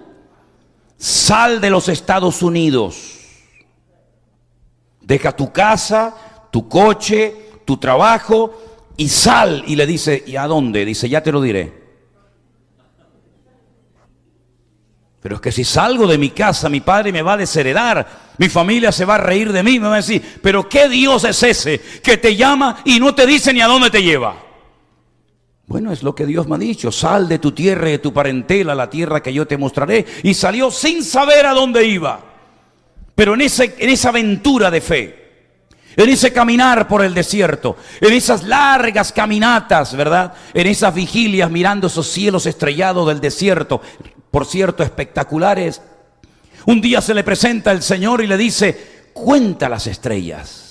Sal de los Estados Unidos. Deja tu casa, tu coche, tu trabajo y sal. Y le dice: ¿y a dónde? Dice: ya te lo diré. Pero es que si salgo de mi casa, mi padre me va a desheredar, mi familia se va a reír de mí, me va a decir: pero ¿qué Dios es ese que te llama y no te dice ni a dónde te lleva? Bueno, es lo que Dios me ha dicho. Sal de tu tierra y de tu parentela a la tierra que yo te mostraré. Y salió sin saber a dónde iba. Pero en esa aventura de fe, en ese caminar por el desierto, en esas largas caminatas, ¿verdad? En esas vigilias mirando esos cielos estrellados del desierto, por cierto, espectaculares. Un día se le presenta el Señor y le dice, cuenta las estrellas.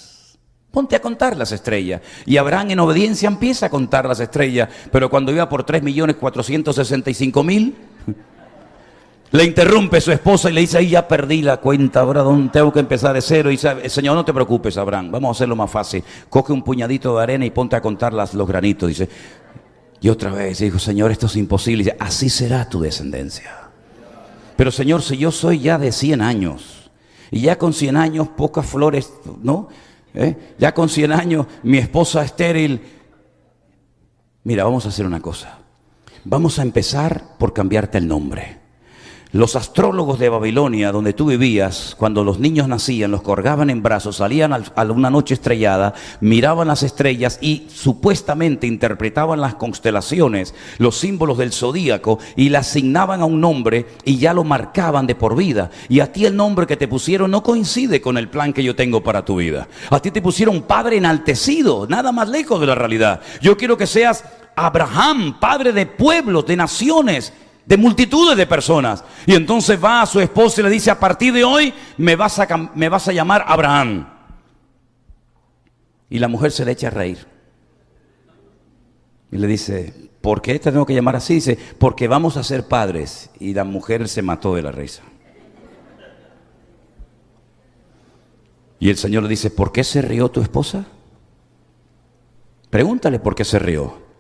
Ponte a contar las estrellas. Y Abraham en obediencia empieza a contar las estrellas. Pero cuando iba por 3.465.000, le interrumpe su esposa y le dice, ahí ya perdí la cuenta, ahora tengo que empezar de cero. Y dice, Señor, no te preocupes, Abraham, vamos a hacerlo más fácil. Coge un puñadito de arena y ponte a contar los granitos. Dice, y otra vez dijo, Señor, esto es imposible. Dice, así será tu descendencia. Pero Señor, si yo soy ya de 100 años, y ya con 100 años pocas flores, ¿no? Ya con 100 años mi esposa estéril. Mira, vamos a hacer una cosa. Vamos a empezar por cambiarte el nombre. Los astrólogos de Babilonia, donde tú vivías, cuando los niños nacían, los colgaban en brazos, salían a una noche estrellada, miraban las estrellas y supuestamente interpretaban las constelaciones, los símbolos del zodíaco, y le asignaban a un nombre y ya lo marcaban de por vida. Y a ti el nombre que te pusieron no coincide con el plan que yo tengo para tu vida. A ti te pusieron padre enaltecido, nada más lejos de la realidad. Yo quiero que seas Abraham, padre de pueblos, de naciones, de multitudes de personas. Y entonces va a su esposa y le dice, a partir de hoy me vas a llamar Abraham. Y la mujer se le echa a reír. Y le dice, ¿por qué te tengo que llamar así? Dice, porque vamos a ser padres. Y la mujer se mató de la risa. Y el Señor le dice, ¿por qué se rió tu esposa? Pregúntale por qué se rió.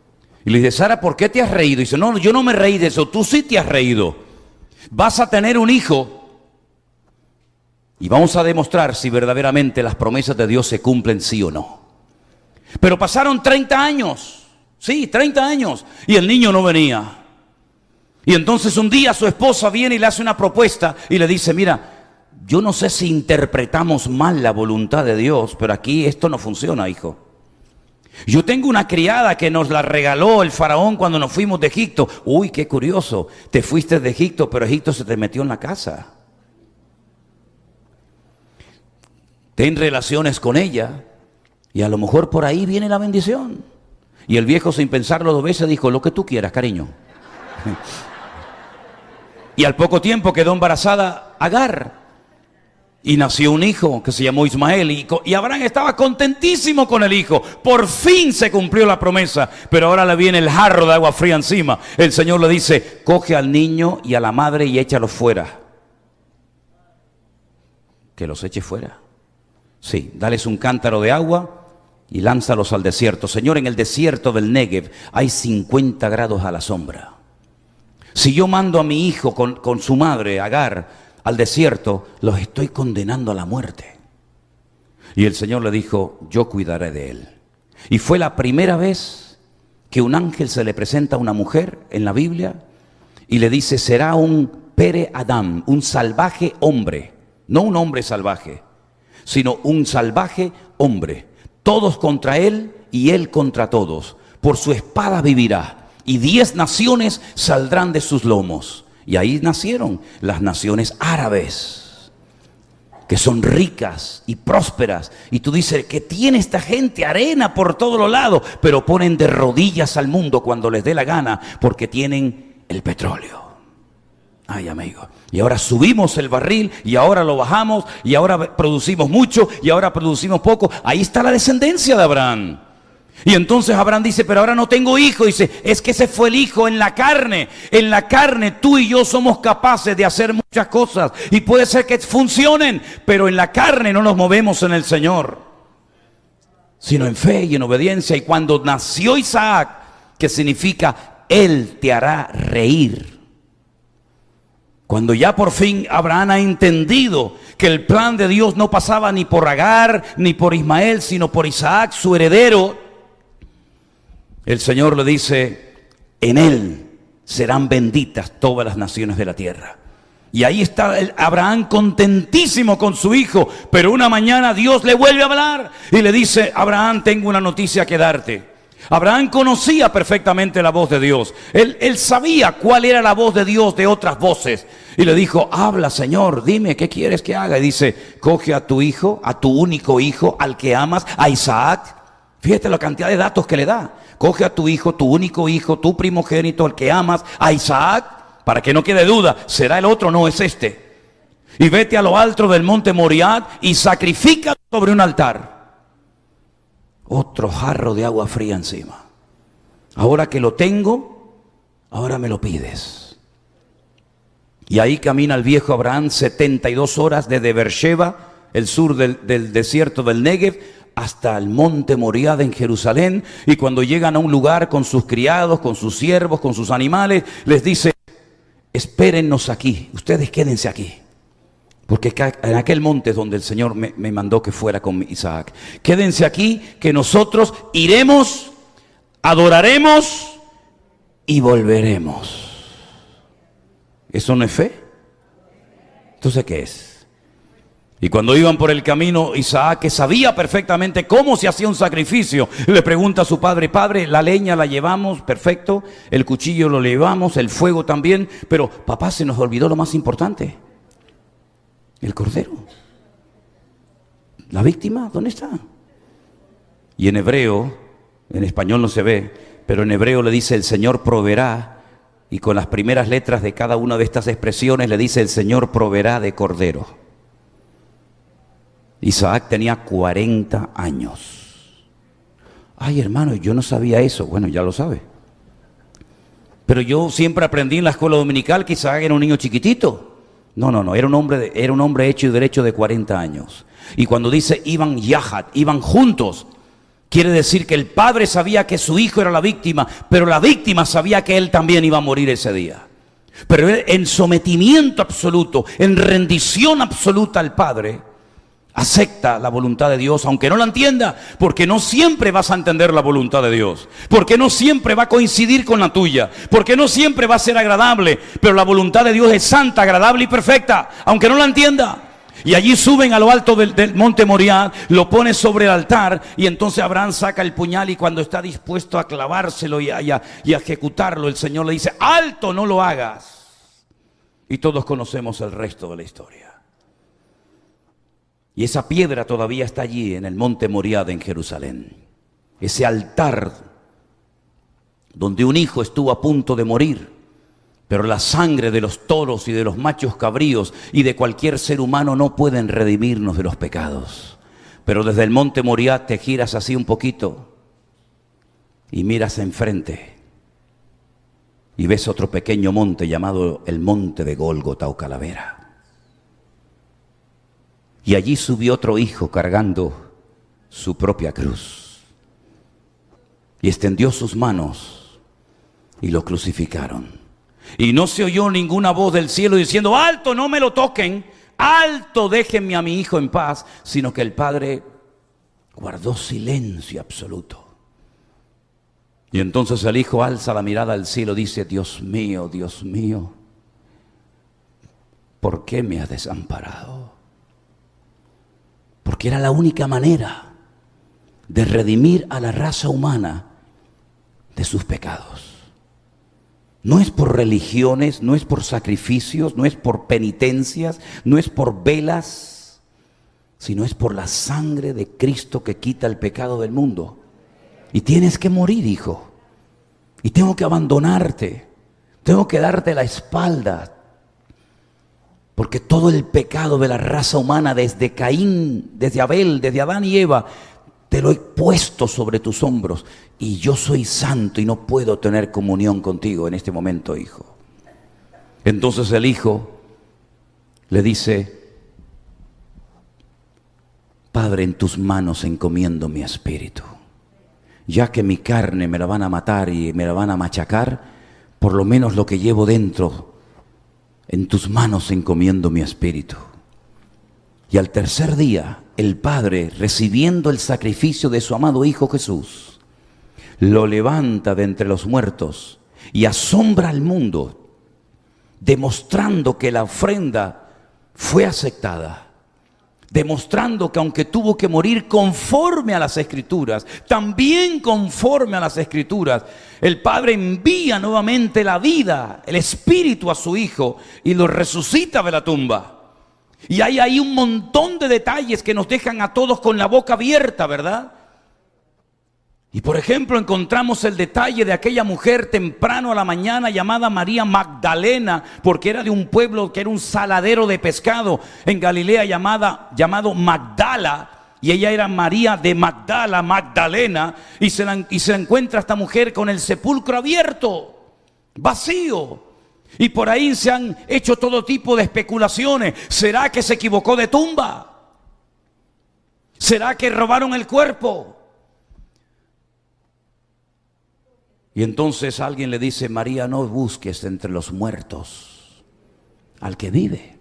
Y le dice, Sara, ¿por qué te has reído? Y dice, no, yo no me reí de eso, tú sí te has reído. Vas a tener un hijo y vamos a demostrar si verdaderamente las promesas de Dios se cumplen, sí o no. Pero pasaron 30 años, sí, 30 años, y el niño no venía. Y entonces un día su esposa viene y le hace una propuesta y le dice, mira, yo no sé si interpretamos mal la voluntad de Dios, pero aquí esto no funciona, hijo. Yo tengo una criada que nos la regaló el faraón cuando nos fuimos de Egipto. Uy, qué curioso, te fuiste de Egipto, pero Egipto se te metió en la casa. Ten relaciones con ella y a lo mejor por ahí viene la bendición. Y el viejo, sin pensarlo 2 veces, dijo, lo que tú quieras, cariño. Y al poco tiempo quedó embarazada Agar. Y nació un hijo que se llamó Ismael, y Abraham estaba contentísimo con el hijo. Por fin se cumplió la promesa, pero ahora le viene el jarro de agua fría encima. El Señor le dice, coge al niño y a la madre y échalos fuera. ¿Que los eche fuera? Sí, dales un cántaro de agua y lánzalos al desierto. Señor, en el desierto del Negev hay 50 grados a la sombra. Si yo mando a mi hijo con su madre, Agar, al desierto, los estoy condenando a la muerte. Y el Señor le dijo, yo cuidaré de él. Y fue la primera vez que un ángel se le presenta a una mujer en la Biblia y le dice, será un Pere Adam, un salvaje hombre, no un hombre salvaje, sino un salvaje hombre. Todos contra él y él contra todos. Por su espada vivirá y 10 naciones saldrán de sus lomos. Y ahí nacieron las naciones árabes, que son ricas y prósperas. Y tú dices, ¿qué tiene esta gente? Arena por todos los lados. Pero ponen de rodillas al mundo cuando les dé la gana, porque tienen el petróleo. Ay, amigo. Y ahora subimos el barril, y ahora lo bajamos, y ahora producimos mucho, y ahora producimos poco. Ahí está la descendencia de Abraham. Y entonces Abraham dice, pero ahora no tengo hijo. Dice, es que ese fue el hijo en la carne. En la carne tú y yo somos capaces de hacer muchas cosas. Y puede ser que funcionen, pero en la carne no nos movemos en el Señor, sino en fe y en obediencia. Y cuando nació Isaac, que significa, Él te hará reír. Cuando ya por fin Abraham ha entendido que el plan de Dios no pasaba ni por Agar, ni por Ismael, sino por Isaac, su heredero, el Señor le dice, en él serán benditas todas las naciones de la tierra. Y ahí está Abraham contentísimo con su hijo. Pero una mañana Dios le vuelve a hablar y le dice, Abraham, tengo una noticia que darte. Abraham conocía perfectamente la voz de Dios. Él sabía cuál era la voz de Dios de otras voces. Y le dijo, habla, Señor, dime, ¿qué quieres que haga? Y dice, coge a tu hijo, a tu único hijo, al que amas, a Isaac. Fíjate la cantidad de datos que le da. Coge a tu hijo, tu único hijo, tu primogénito, al que amas, a Isaac, para que no quede duda, ¿será el otro? No, es este. Y vete a lo alto del monte Moriah y sacrifica sobre un altar. Otro jarro de agua fría encima. Ahora que lo tengo, ahora me lo pides. Y ahí camina el viejo Abraham 72 horas desde Beersheba, el sur del desierto del Negev, hasta el monte Moriah en Jerusalén. Y cuando llegan a un lugar con sus criados, con sus siervos, con sus animales, les dice, espérennos aquí, ustedes quédense aquí. Porque en aquel monte es donde el Señor me mandó que fuera con Isaac. Quédense aquí, que nosotros iremos, adoraremos y volveremos. ¿Eso no es fe? Entonces, ¿qué es? Y cuando iban por el camino, Isaac, que sabía perfectamente cómo se hacía un sacrificio, le pregunta a su padre, padre, la leña la llevamos, perfecto, el cuchillo lo llevamos, el fuego también, pero papá, se nos olvidó lo más importante. El cordero. La víctima, ¿dónde está? Y en hebreo, en español no se ve, pero en hebreo le dice el Señor proveerá, y con las primeras letras de cada una de estas expresiones le dice el Señor proveerá de cordero. Isaac tenía 40 años. Ay, hermano, yo no sabía eso. Bueno, ya lo sabe. Pero yo siempre aprendí en la escuela dominical que Isaac era un niño chiquitito. No, era un hombre hecho y derecho de 40 años. Y cuando dice iban yahad, iban juntos, quiere decir que el padre sabía que su hijo era la víctima, pero la víctima sabía que él también iba a morir ese día. Pero él, en sometimiento absoluto, en rendición absoluta al Padre, acepta la voluntad de Dios, aunque no la entienda, porque no siempre vas a entender la voluntad de Dios, porque no siempre va a coincidir con la tuya, porque no siempre va a ser agradable, pero la voluntad de Dios es santa, agradable y perfecta, aunque no la entienda. Y allí suben a lo alto del monte Moriah, lo pone sobre el altar, y entonces Abraham saca el puñal, y cuando está dispuesto a clavárselo y a ejecutarlo, el Señor le dice, alto, no lo hagas. Y todos conocemos el resto de la historia. Y esa piedra todavía está allí en el monte Moriah en Jerusalén. Ese altar donde un hijo estuvo a punto de morir, pero la sangre de los toros y de los machos cabríos y de cualquier ser humano no pueden redimirnos de los pecados. Pero desde el monte Moriah te giras así un poquito y miras enfrente y ves otro pequeño monte llamado el monte de Gólgota o Calavera. Y allí subió otro hijo cargando su propia cruz. Y extendió sus manos y lo crucificaron. Y no se oyó ninguna voz del cielo diciendo, alto, no me lo toquen, alto, déjenme a mi hijo en paz, sino que el Padre guardó silencio absoluto. Y entonces el hijo alza la mirada al cielo y dice, Dios mío, ¿por qué me has desamparado? Porque era la única manera de redimir a la raza humana de sus pecados. No es por religiones, no es por sacrificios, no es por penitencias, no es por velas, sino es por la sangre de Cristo que quita el pecado del mundo. Y tienes que morir, hijo. Y tengo que abandonarte. Tengo que darte la espalda. Porque todo el pecado de la raza humana, desde Caín, desde Abel, desde Adán y Eva, te lo he puesto sobre tus hombros. Y yo soy santo y no puedo tener comunión contigo en este momento, hijo. Entonces el hijo le dice, Padre, en tus manos encomiendo mi espíritu. Ya que mi carne me la van a matar y me la van a machacar, por lo menos lo que llevo dentro, en tus manos encomiendo mi espíritu. Y al tercer día, el Padre, recibiendo el sacrificio de su amado Hijo Jesús, lo levanta de entre los muertos y asombra al mundo, demostrando que la ofrenda fue aceptada. demostrando que aunque tuvo que morir conforme a las Escrituras, también conforme a las Escrituras, el Padre envía nuevamente la vida, el Espíritu a su Hijo y lo resucita de la tumba. Y hay ahí un montón de detalles que nos dejan a todos con la boca abierta, ¿verdad? Y por ejemplo encontramos el detalle de aquella mujer temprano a la mañana llamada María Magdalena, porque era de un pueblo que era un saladero de pescado en Galilea llamado Magdala, y ella era María de Magdala, Magdalena, y se la encuentra esta mujer con el sepulcro abierto, vacío. Y por ahí se han hecho todo tipo de especulaciones. ¿Será que se equivocó de tumba? ¿Será que robaron el cuerpo? Y entonces alguien le dice: María, no busques entre los muertos al que vive,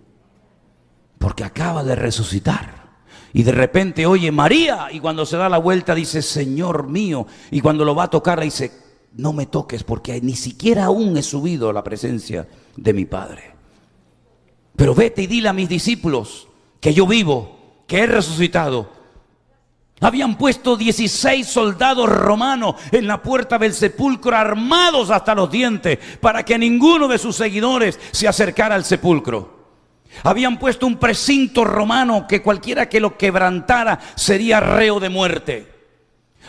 porque acaba de resucitar. Y de repente oye María, y cuando se da la vuelta dice: Señor mío. Y cuando lo va a tocar le dice: no me toques, porque ni siquiera aún he subido a la presencia de mi Padre. Pero vete y dile a mis discípulos que yo vivo, que he resucitado. Habían puesto 16 soldados romanos en la puerta del sepulcro, armados hasta los dientes, para que ninguno de sus seguidores se acercara al sepulcro. Habían puesto un precinto romano que cualquiera que lo quebrantara sería reo de muerte.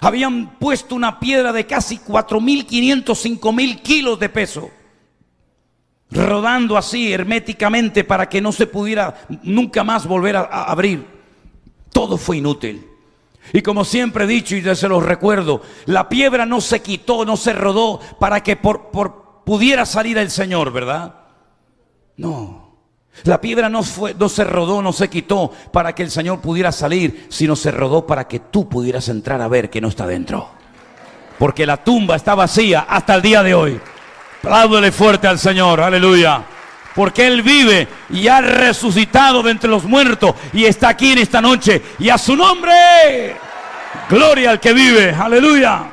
Habían puesto una piedra de casi 4.500, 5.000 kilos de peso, rodando así herméticamente para que no se pudiera nunca más volver a abrir. Todo fue inútil. Y como siempre he dicho y se los recuerdo, la piedra no se quitó, no se rodó para que pudiera salir el Señor, ¿verdad? No. La piedra no se rodó, no se quitó para que el Señor pudiera salir, sino se rodó para que tú pudieras entrar a ver que no está dentro. Porque la tumba está vacía hasta el día de hoy. Apláudele fuerte al Señor, aleluya. Porque Él vive y ha resucitado de entre los muertos y está aquí en esta noche. Y a su nombre, gloria al que vive, aleluya.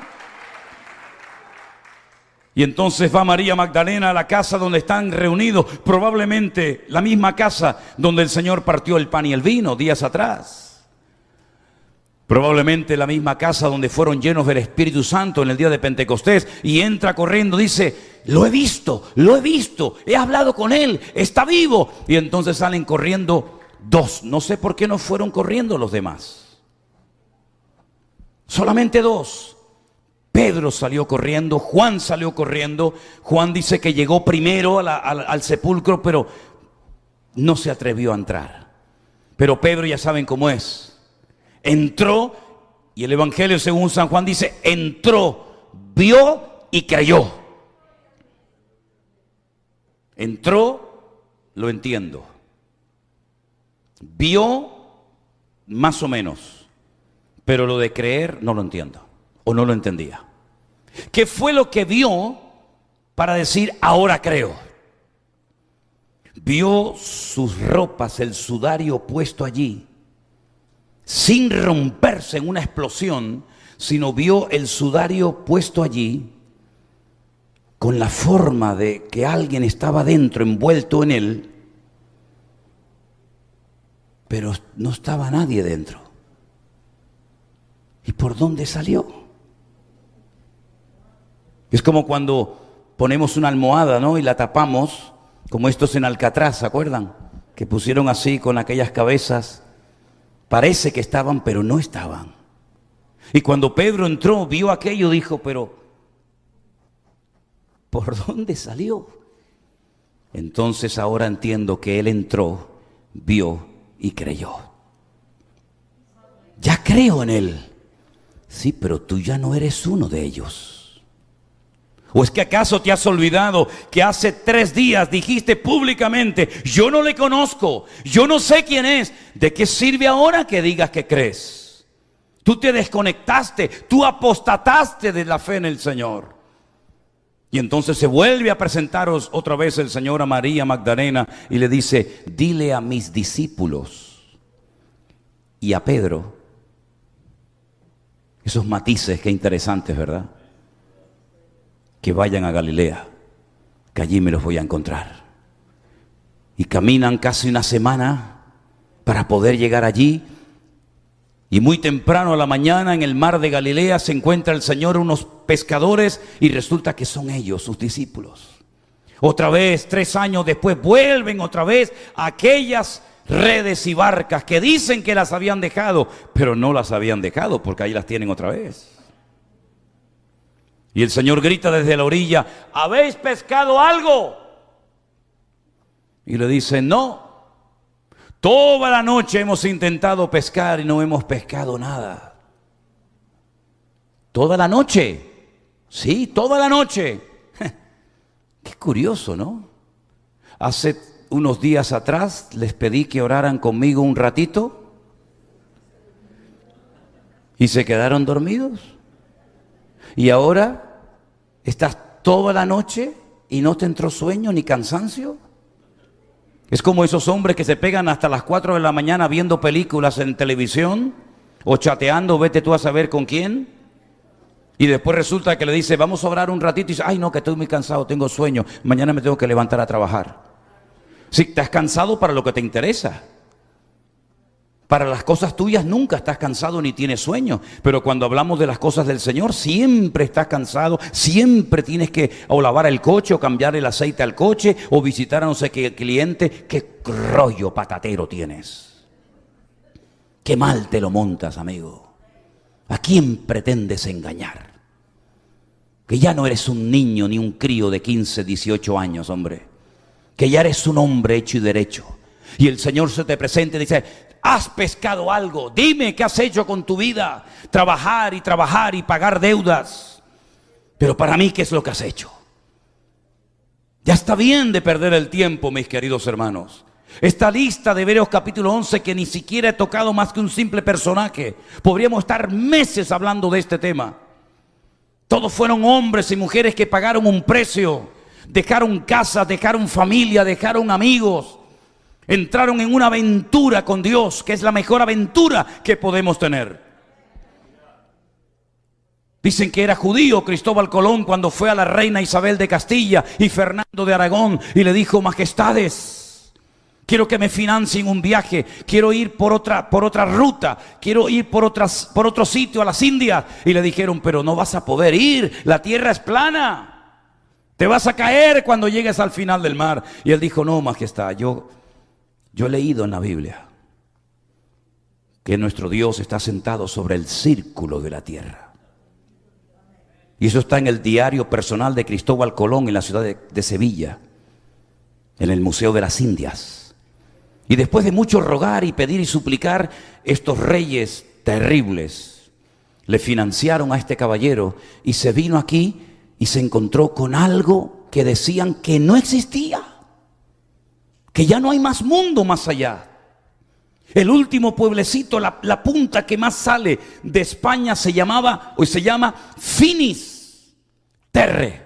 Y entonces va María Magdalena a la casa donde están reunidos, probablemente la misma casa donde el Señor partió el pan y el vino días atrás. Probablemente la misma casa donde fueron llenos del Espíritu Santo en el día de Pentecostés. Y entra corriendo, dice: lo he visto, he hablado con Él, está vivo. Y entonces salen corriendo dos. No sé por qué no fueron corriendo los demás. Solamente dos. Pedro salió corriendo, Juan salió corriendo. Juan dice que llegó primero al sepulcro, pero no se atrevió a entrar. Pero Pedro, ya saben cómo es, entró, y el Evangelio según San Juan dice: entró, vio y creyó. Entró, lo entiendo. Vio, más o menos. Pero lo de creer no lo entiendo, o no lo entendía. ¿Qué fue lo que vio para decir ahora creo? Vio sus ropas, el sudario puesto allí, sin romperse en una explosión, sino vio el sudario puesto allí con la forma de que alguien estaba dentro, envuelto en él, pero no estaba nadie dentro. ¿Y por dónde salió? Es como cuando ponemos una almohada, ¿no? Y la tapamos, como estos en Alcatraz, ¿se acuerdan? Que pusieron así con aquellas cabezas. Parece que estaban, pero no estaban. Y cuando Pedro entró, vio aquello, dijo: pero ¿por dónde salió? Entonces ahora entiendo que él entró, vio y creyó. Ya creo en él. Sí, pero tú ya no eres uno de ellos. ¿O es que acaso te has olvidado que hace 3 días dijiste públicamente: yo no le conozco, yo no sé quién es? ¿De qué sirve ahora que digas que crees? Tú te desconectaste, tú apostataste de la fe en el Señor. Y entonces se vuelve a presentaros otra vez el Señor a María Magdalena y le dice: dile a mis discípulos y a Pedro. Esos matices, qué interesantes, ¿verdad? Que vayan a Galilea, que allí me los voy a encontrar. Y caminan casi una semana para poder llegar allí. Y muy temprano a la mañana en el mar de Galilea se encuentra el Señor unos pescadores y resulta que son ellos, sus discípulos. Otra vez, 3 años después, vuelven otra vez a aquellas redes y barcas que dicen que las habían dejado, pero no las habían dejado porque ahí las tienen otra vez. Y el Señor grita desde la orilla: ¿habéis pescado algo? Y le dicen: no. Toda la noche hemos intentado pescar y no hemos pescado nada. ¿Toda la noche? Sí, toda la noche. Qué curioso, ¿no? Hace unos días atrás les pedí que oraran conmigo un ratito y se quedaron dormidos. Y ahora estás toda la noche y no te entró sueño ni cansancio. Es como esos hombres que se pegan hasta las 4 de la mañana viendo películas en televisión o chateando, vete tú a saber con quién. Y después resulta que le dice: vamos a orar un ratito, y dice: ay no, que estoy muy cansado, tengo sueño, mañana me tengo que levantar a trabajar. Si estás cansado para lo que te interesa, para las cosas tuyas nunca estás cansado ni tienes sueño, pero cuando hablamos de las cosas del Señor siempre estás cansado, siempre tienes que o lavar el coche o cambiar el aceite al coche o visitar a no sé qué cliente. Qué rollo patatero tienes, qué mal te lo montas, amigo. ¿A quién pretendes engañar? Que ya no eres un niño ni un crío de 15, 18 años, hombre, que ya eres un hombre hecho y derecho. Y el Señor se te presenta y dice: ¿has pescado algo? Dime qué has hecho con tu vida. Trabajar y pagar deudas. Pero para mí, ¿qué es lo que has hecho? Ya está bien de perder el tiempo, mis queridos hermanos. Esta lista de Hebreos capítulo 11, que ni siquiera he tocado más que un simple personaje. Podríamos estar meses hablando de este tema. Todos fueron hombres y mujeres que pagaron un precio. Dejaron casa, dejaron familia, dejaron amigos. Entraron en una aventura con Dios, que es la mejor aventura que podemos tener. Dicen que era judío Cristóbal Colón cuando fue a la reina Isabel de Castilla y Fernando de Aragón y le dijo: majestades, quiero que me financien un viaje, quiero ir por otra ruta, quiero ir por otro sitio a las Indias. Y le dijeron: pero no vas a poder ir, la tierra es plana, te vas a caer cuando llegues al final del mar. Y él dijo: no, majestad, yo he leído en la Biblia que nuestro Dios está sentado sobre el círculo de la tierra. Y eso está en el diario personal de Cristóbal Colón en la ciudad de Sevilla, en el Museo de las Indias. Y después de mucho rogar y pedir y suplicar, estos reyes terribles le financiaron a este caballero y se vino aquí y se encontró con algo que decían que no existía, que ya no hay más mundo más allá. El último pueblecito, la punta que más sale de España se llama Finis Terre.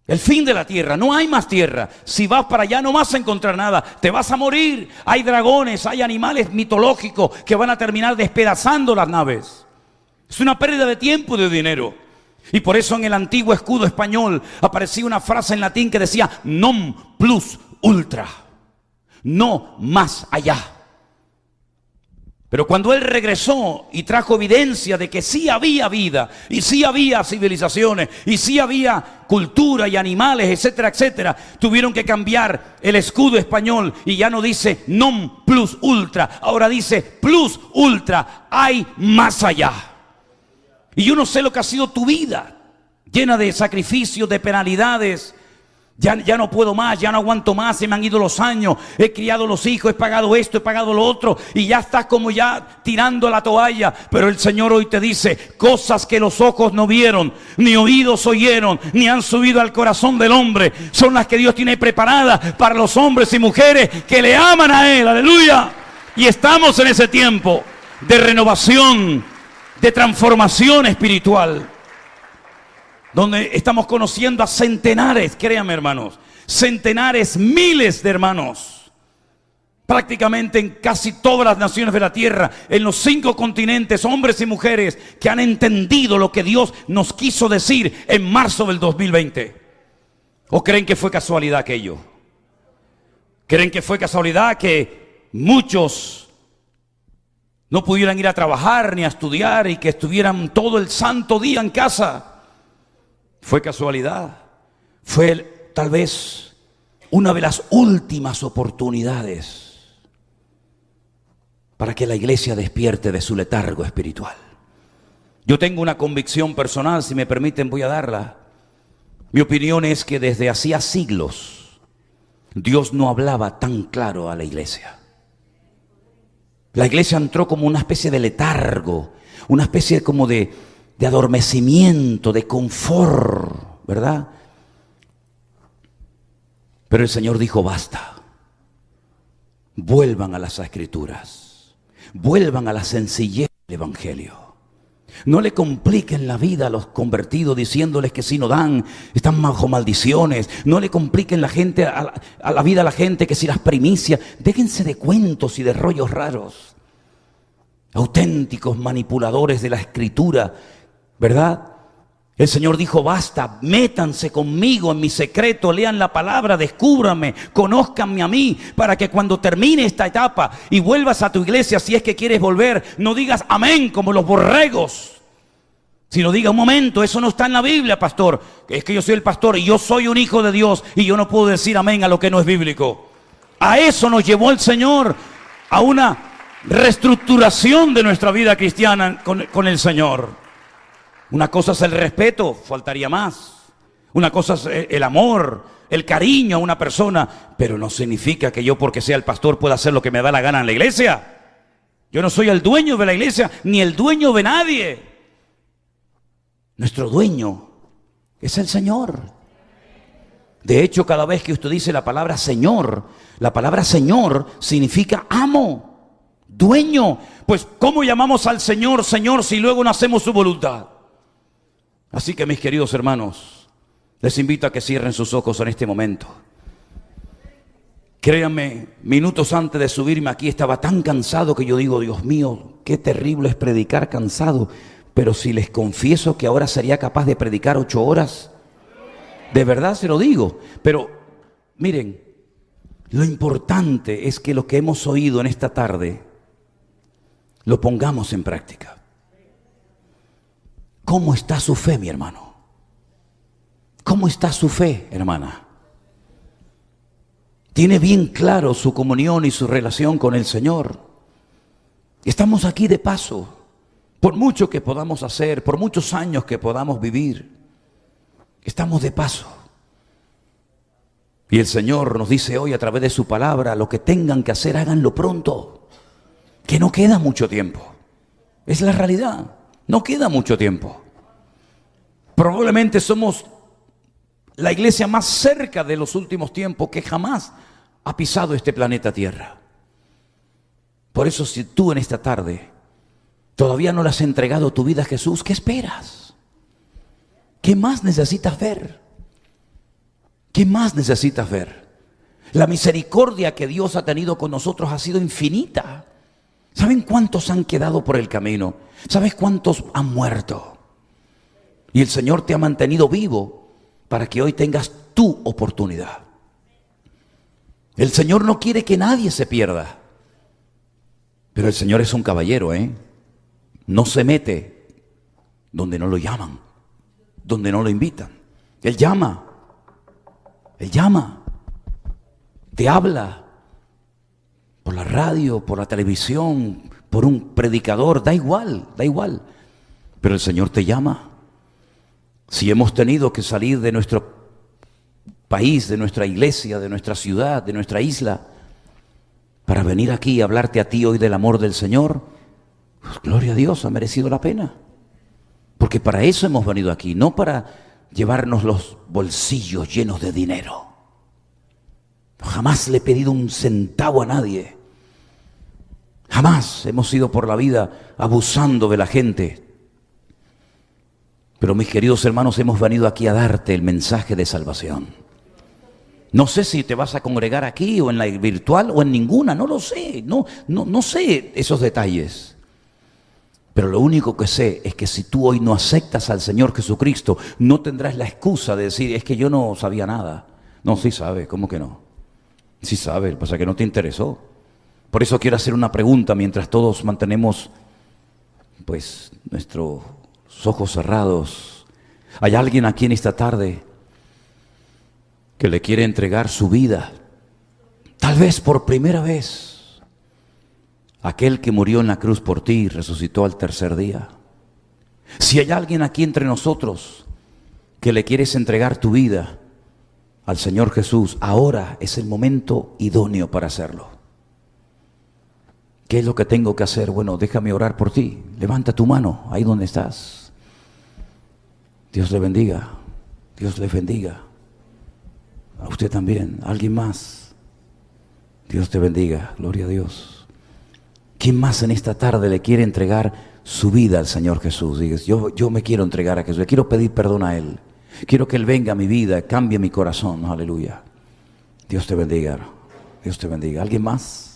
El fin de la tierra, no hay más tierra. Si vas para allá no vas a encontrar nada, te vas a morir. Hay dragones, hay animales mitológicos que van a terminar despedazando las naves. Es una pérdida de tiempo y de dinero. Y por eso en el antiguo escudo español aparecía una frase en latín que decía: non plus ultra, no más allá. Pero cuando él regresó y trajo evidencia de que sí había vida, y sí había civilizaciones, y sí había cultura y animales, etcétera, etcétera, tuvieron que cambiar el escudo español y ya no dice non plus ultra, ahora dice plus ultra, hay más allá. Y yo no sé lo que ha sido tu vida, llena de sacrificios, de penalidades. Ya no puedo más, ya no aguanto más, se me han ido los años, he criado los hijos, he pagado esto, he pagado lo otro, y ya estás como ya tirando la toalla. Pero el Señor hoy te dice: cosas que los ojos no vieron, ni oídos oyeron, ni han subido al corazón del hombre, son las que Dios tiene preparadas para los hombres y mujeres que le aman a Él. Aleluya. Y estamos en ese tiempo de renovación, de transformación espiritual, donde estamos conociendo a centenares, créanme hermanos, centenares, miles de hermanos, prácticamente en casi todas las naciones de la tierra, en los 5 continentes, hombres y mujeres que han entendido lo que Dios nos quiso decir en marzo del 2020. ¿O creen que fue casualidad aquello? ¿Creen que fue casualidad que muchos no pudieran ir a trabajar ni a estudiar y que estuvieran todo el santo día en casa. Fue casualidad, fue tal vez una de las últimas oportunidades para que la iglesia despierte de su letargo espiritual. Yo tengo una convicción personal, si me permiten voy a darla. Mi opinión es que desde hacía siglos Dios no hablaba tan claro a la iglesia. La iglesia entró como una especie de letargo, una especie como de adormecimiento, de confort, ¿verdad? Pero el Señor dijo, basta. Vuelvan a las Escrituras, vuelvan a la sencillez del Evangelio. No le compliquen la vida a los convertidos diciéndoles que si no dan, están bajo maldiciones. No le compliquen la vida a la gente que si las primicias. Déjense de cuentos y de rollos raros. Auténticos manipuladores de la Escritura, ¿verdad? El Señor dijo, basta, métanse conmigo en mi secreto, lean la palabra, descúbranme, conózcanme a mí, para que cuando termine esta etapa y vuelvas a tu iglesia, si es que quieres volver, no digas amén como los borregos, sino diga, un momento, eso no está en la Biblia, pastor, es que yo soy el pastor y yo soy un hijo de Dios y yo no puedo decir amén a lo que no es bíblico. A eso nos llevó el Señor, a una reestructuración de nuestra vida cristiana con el Señor. Una cosa es el respeto, faltaría más. Una cosa es el amor, el cariño a una persona, pero no significa que yo porque sea el pastor pueda hacer lo que me da la gana en la iglesia. Yo no soy el dueño de la iglesia, ni el dueño de nadie. Nuestro dueño es el Señor. De hecho, cada vez que usted dice la palabra Señor significa amo, dueño. Pues, ¿cómo llamamos al Señor, Señor, si luego no hacemos su voluntad? Así que, mis queridos hermanos, les invito a que cierren sus ojos en este momento. Créanme, minutos antes de subirme aquí estaba tan cansado que yo digo, Dios mío, qué terrible es predicar cansado. Pero si les confieso que ahora sería capaz de predicar 8 horas, de verdad se lo digo. Pero miren, lo importante es que lo que hemos oído en esta tarde lo pongamos en práctica. ¿Cómo está su fe, mi hermano? ¿Cómo está su fe, hermana? ¿Tiene bien claro su comunión y su relación con el Señor? Estamos aquí de paso, por mucho que podamos hacer, por muchos años que podamos vivir, estamos de paso. Y el Señor nos dice hoy a través de su palabra, lo que tengan que hacer, háganlo pronto, que no queda mucho tiempo. Es la realidad. No queda mucho tiempo. Probablemente somos la iglesia más cerca de los últimos tiempos que jamás ha pisado este planeta Tierra. Por eso, si tú en esta tarde todavía no le has entregado tu vida a Jesús, ¿qué esperas? ¿Qué más necesitas ver? ¿Qué más necesitas ver? La misericordia que Dios ha tenido con nosotros ha sido infinita. ¿Saben cuántos han quedado por el camino? ¿Sabes cuántos han muerto? Y el Señor te ha mantenido vivo para que hoy tengas tu oportunidad. El Señor no quiere que nadie se pierda. Pero el Señor es un caballero, No se mete donde no lo llaman, donde no lo invitan. Él llama, te habla. Por la radio, por la televisión, por un predicador, da igual. Pero el Señor te llama. Si hemos tenido que salir de nuestro país, de nuestra iglesia, de nuestra ciudad, de nuestra isla, para venir aquí y hablarte a ti hoy del amor del Señor, pues gloria a Dios, ha merecido la pena. Porque para eso hemos venido aquí, no para llevarnos los bolsillos llenos de dinero. Jamás le he pedido un centavo a nadie. Jamás hemos ido por la vida abusando de la gente. Pero mis queridos hermanos, hemos venido aquí a darte el mensaje de salvación. No sé si te vas a congregar aquí o en la virtual o en ninguna, no lo sé. No sé esos detalles. Pero lo único que sé es que si tú hoy no aceptas al Señor Jesucristo, no tendrás la excusa de decir, es que yo no sabía nada. No, sí sabe, ¿cómo que no? Sí sabe, pasa que no te interesó. Por eso quiero hacer una pregunta mientras todos mantenemos pues nuestros ojos cerrados. ¿Hay alguien aquí en esta tarde que le quiere entregar su vida? Tal vez por primera vez. Aquel que murió en la cruz por ti y resucitó al tercer día. Si hay alguien aquí entre nosotros que le quieres entregar tu vida al Señor Jesús, ahora es el momento idóneo para hacerlo. ¿Qué es lo que tengo que hacer? Bueno, déjame orar por ti. Levanta tu mano ahí donde estás. Dios le bendiga. Dios le bendiga. A usted también. ¿Alguien más? Dios te bendiga. Gloria a Dios. ¿Quién más en esta tarde le quiere entregar su vida al Señor Jesús? Dices, yo me quiero entregar a Jesús. Le quiero pedir perdón a Él. Quiero que Él venga a mi vida, cambie mi corazón. Aleluya. Dios te bendiga. Dios te bendiga. ¿Alguien más?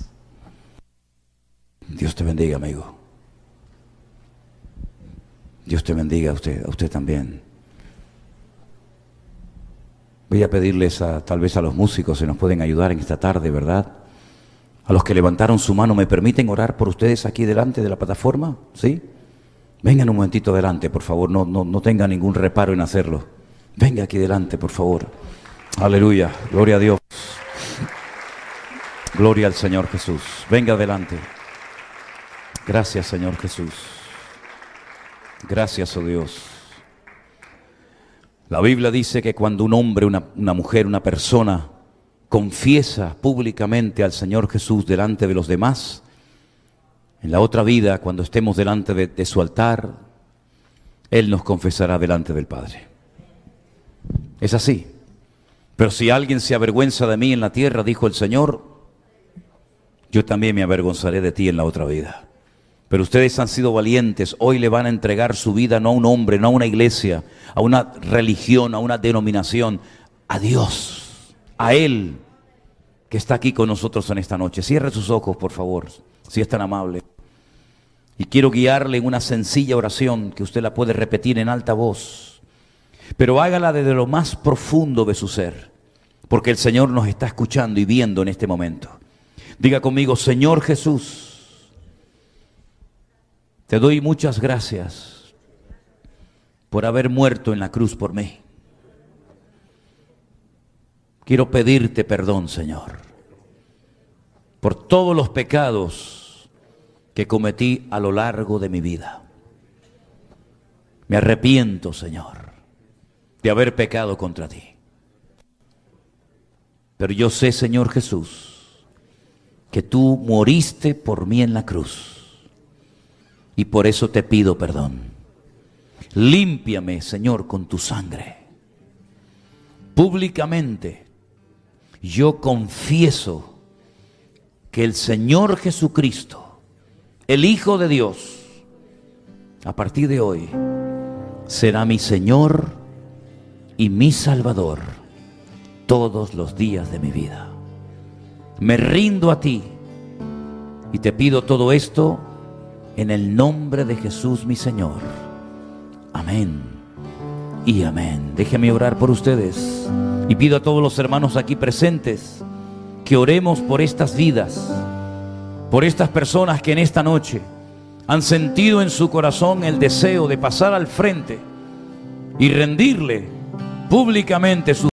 Dios te bendiga, amigo. Dios te bendiga a usted también. Voy a pedirles tal vez a los músicos si nos pueden ayudar en esta tarde, ¿verdad? A los que levantaron su mano, ¿me permiten orar por ustedes aquí delante de la plataforma? ¿Sí? Vengan un momentito adelante, por favor, no tengan ningún reparo en hacerlo. Venga aquí delante, por favor. Aleluya, gloria a Dios. Gloria al Señor Jesús. Venga adelante. Gracias, Señor Jesús. Gracias, oh Dios. La Biblia dice que cuando un hombre, una mujer, una persona confiesa públicamente al Señor Jesús delante de los demás, en la otra vida, cuando estemos delante de su altar, Él nos confesará delante del Padre. Es así. Pero si alguien se avergüenza de mí en la tierra, dijo el Señor, yo también me avergonzaré de ti en la otra vida. Pero ustedes han sido valientes, hoy le van a entregar su vida no a un hombre, no a una iglesia, a una religión, a una denominación, a Dios, a Él, que está aquí con nosotros en esta noche. Cierre sus ojos, por favor, si es tan amable. Y quiero guiarle en una sencilla oración que usted la puede repetir en alta voz, pero hágala desde lo más profundo de su ser, porque el Señor nos está escuchando y viendo en este momento. Diga conmigo, Señor Jesús, te doy muchas gracias por haber muerto en la cruz por mí. Quiero pedirte perdón, Señor, por todos los pecados que cometí a lo largo de mi vida. Me arrepiento, Señor, de haber pecado contra ti. Pero yo sé, Señor Jesús, que tú moriste por mí en la cruz. Y por eso te pido perdón. Límpiame, Señor, con tu sangre. Públicamente, yo confieso que el Señor Jesucristo, el Hijo de Dios, a partir de hoy, será mi Señor y mi Salvador todos los días de mi vida. Me rindo a ti y te pido todo esto en el nombre de Jesús mi Señor. Amén y amén. Déjenme orar por ustedes y pido a todos los hermanos aquí presentes que oremos por estas vidas, por estas personas que en esta noche han sentido en su corazón el deseo de pasar al frente y rendirle públicamente su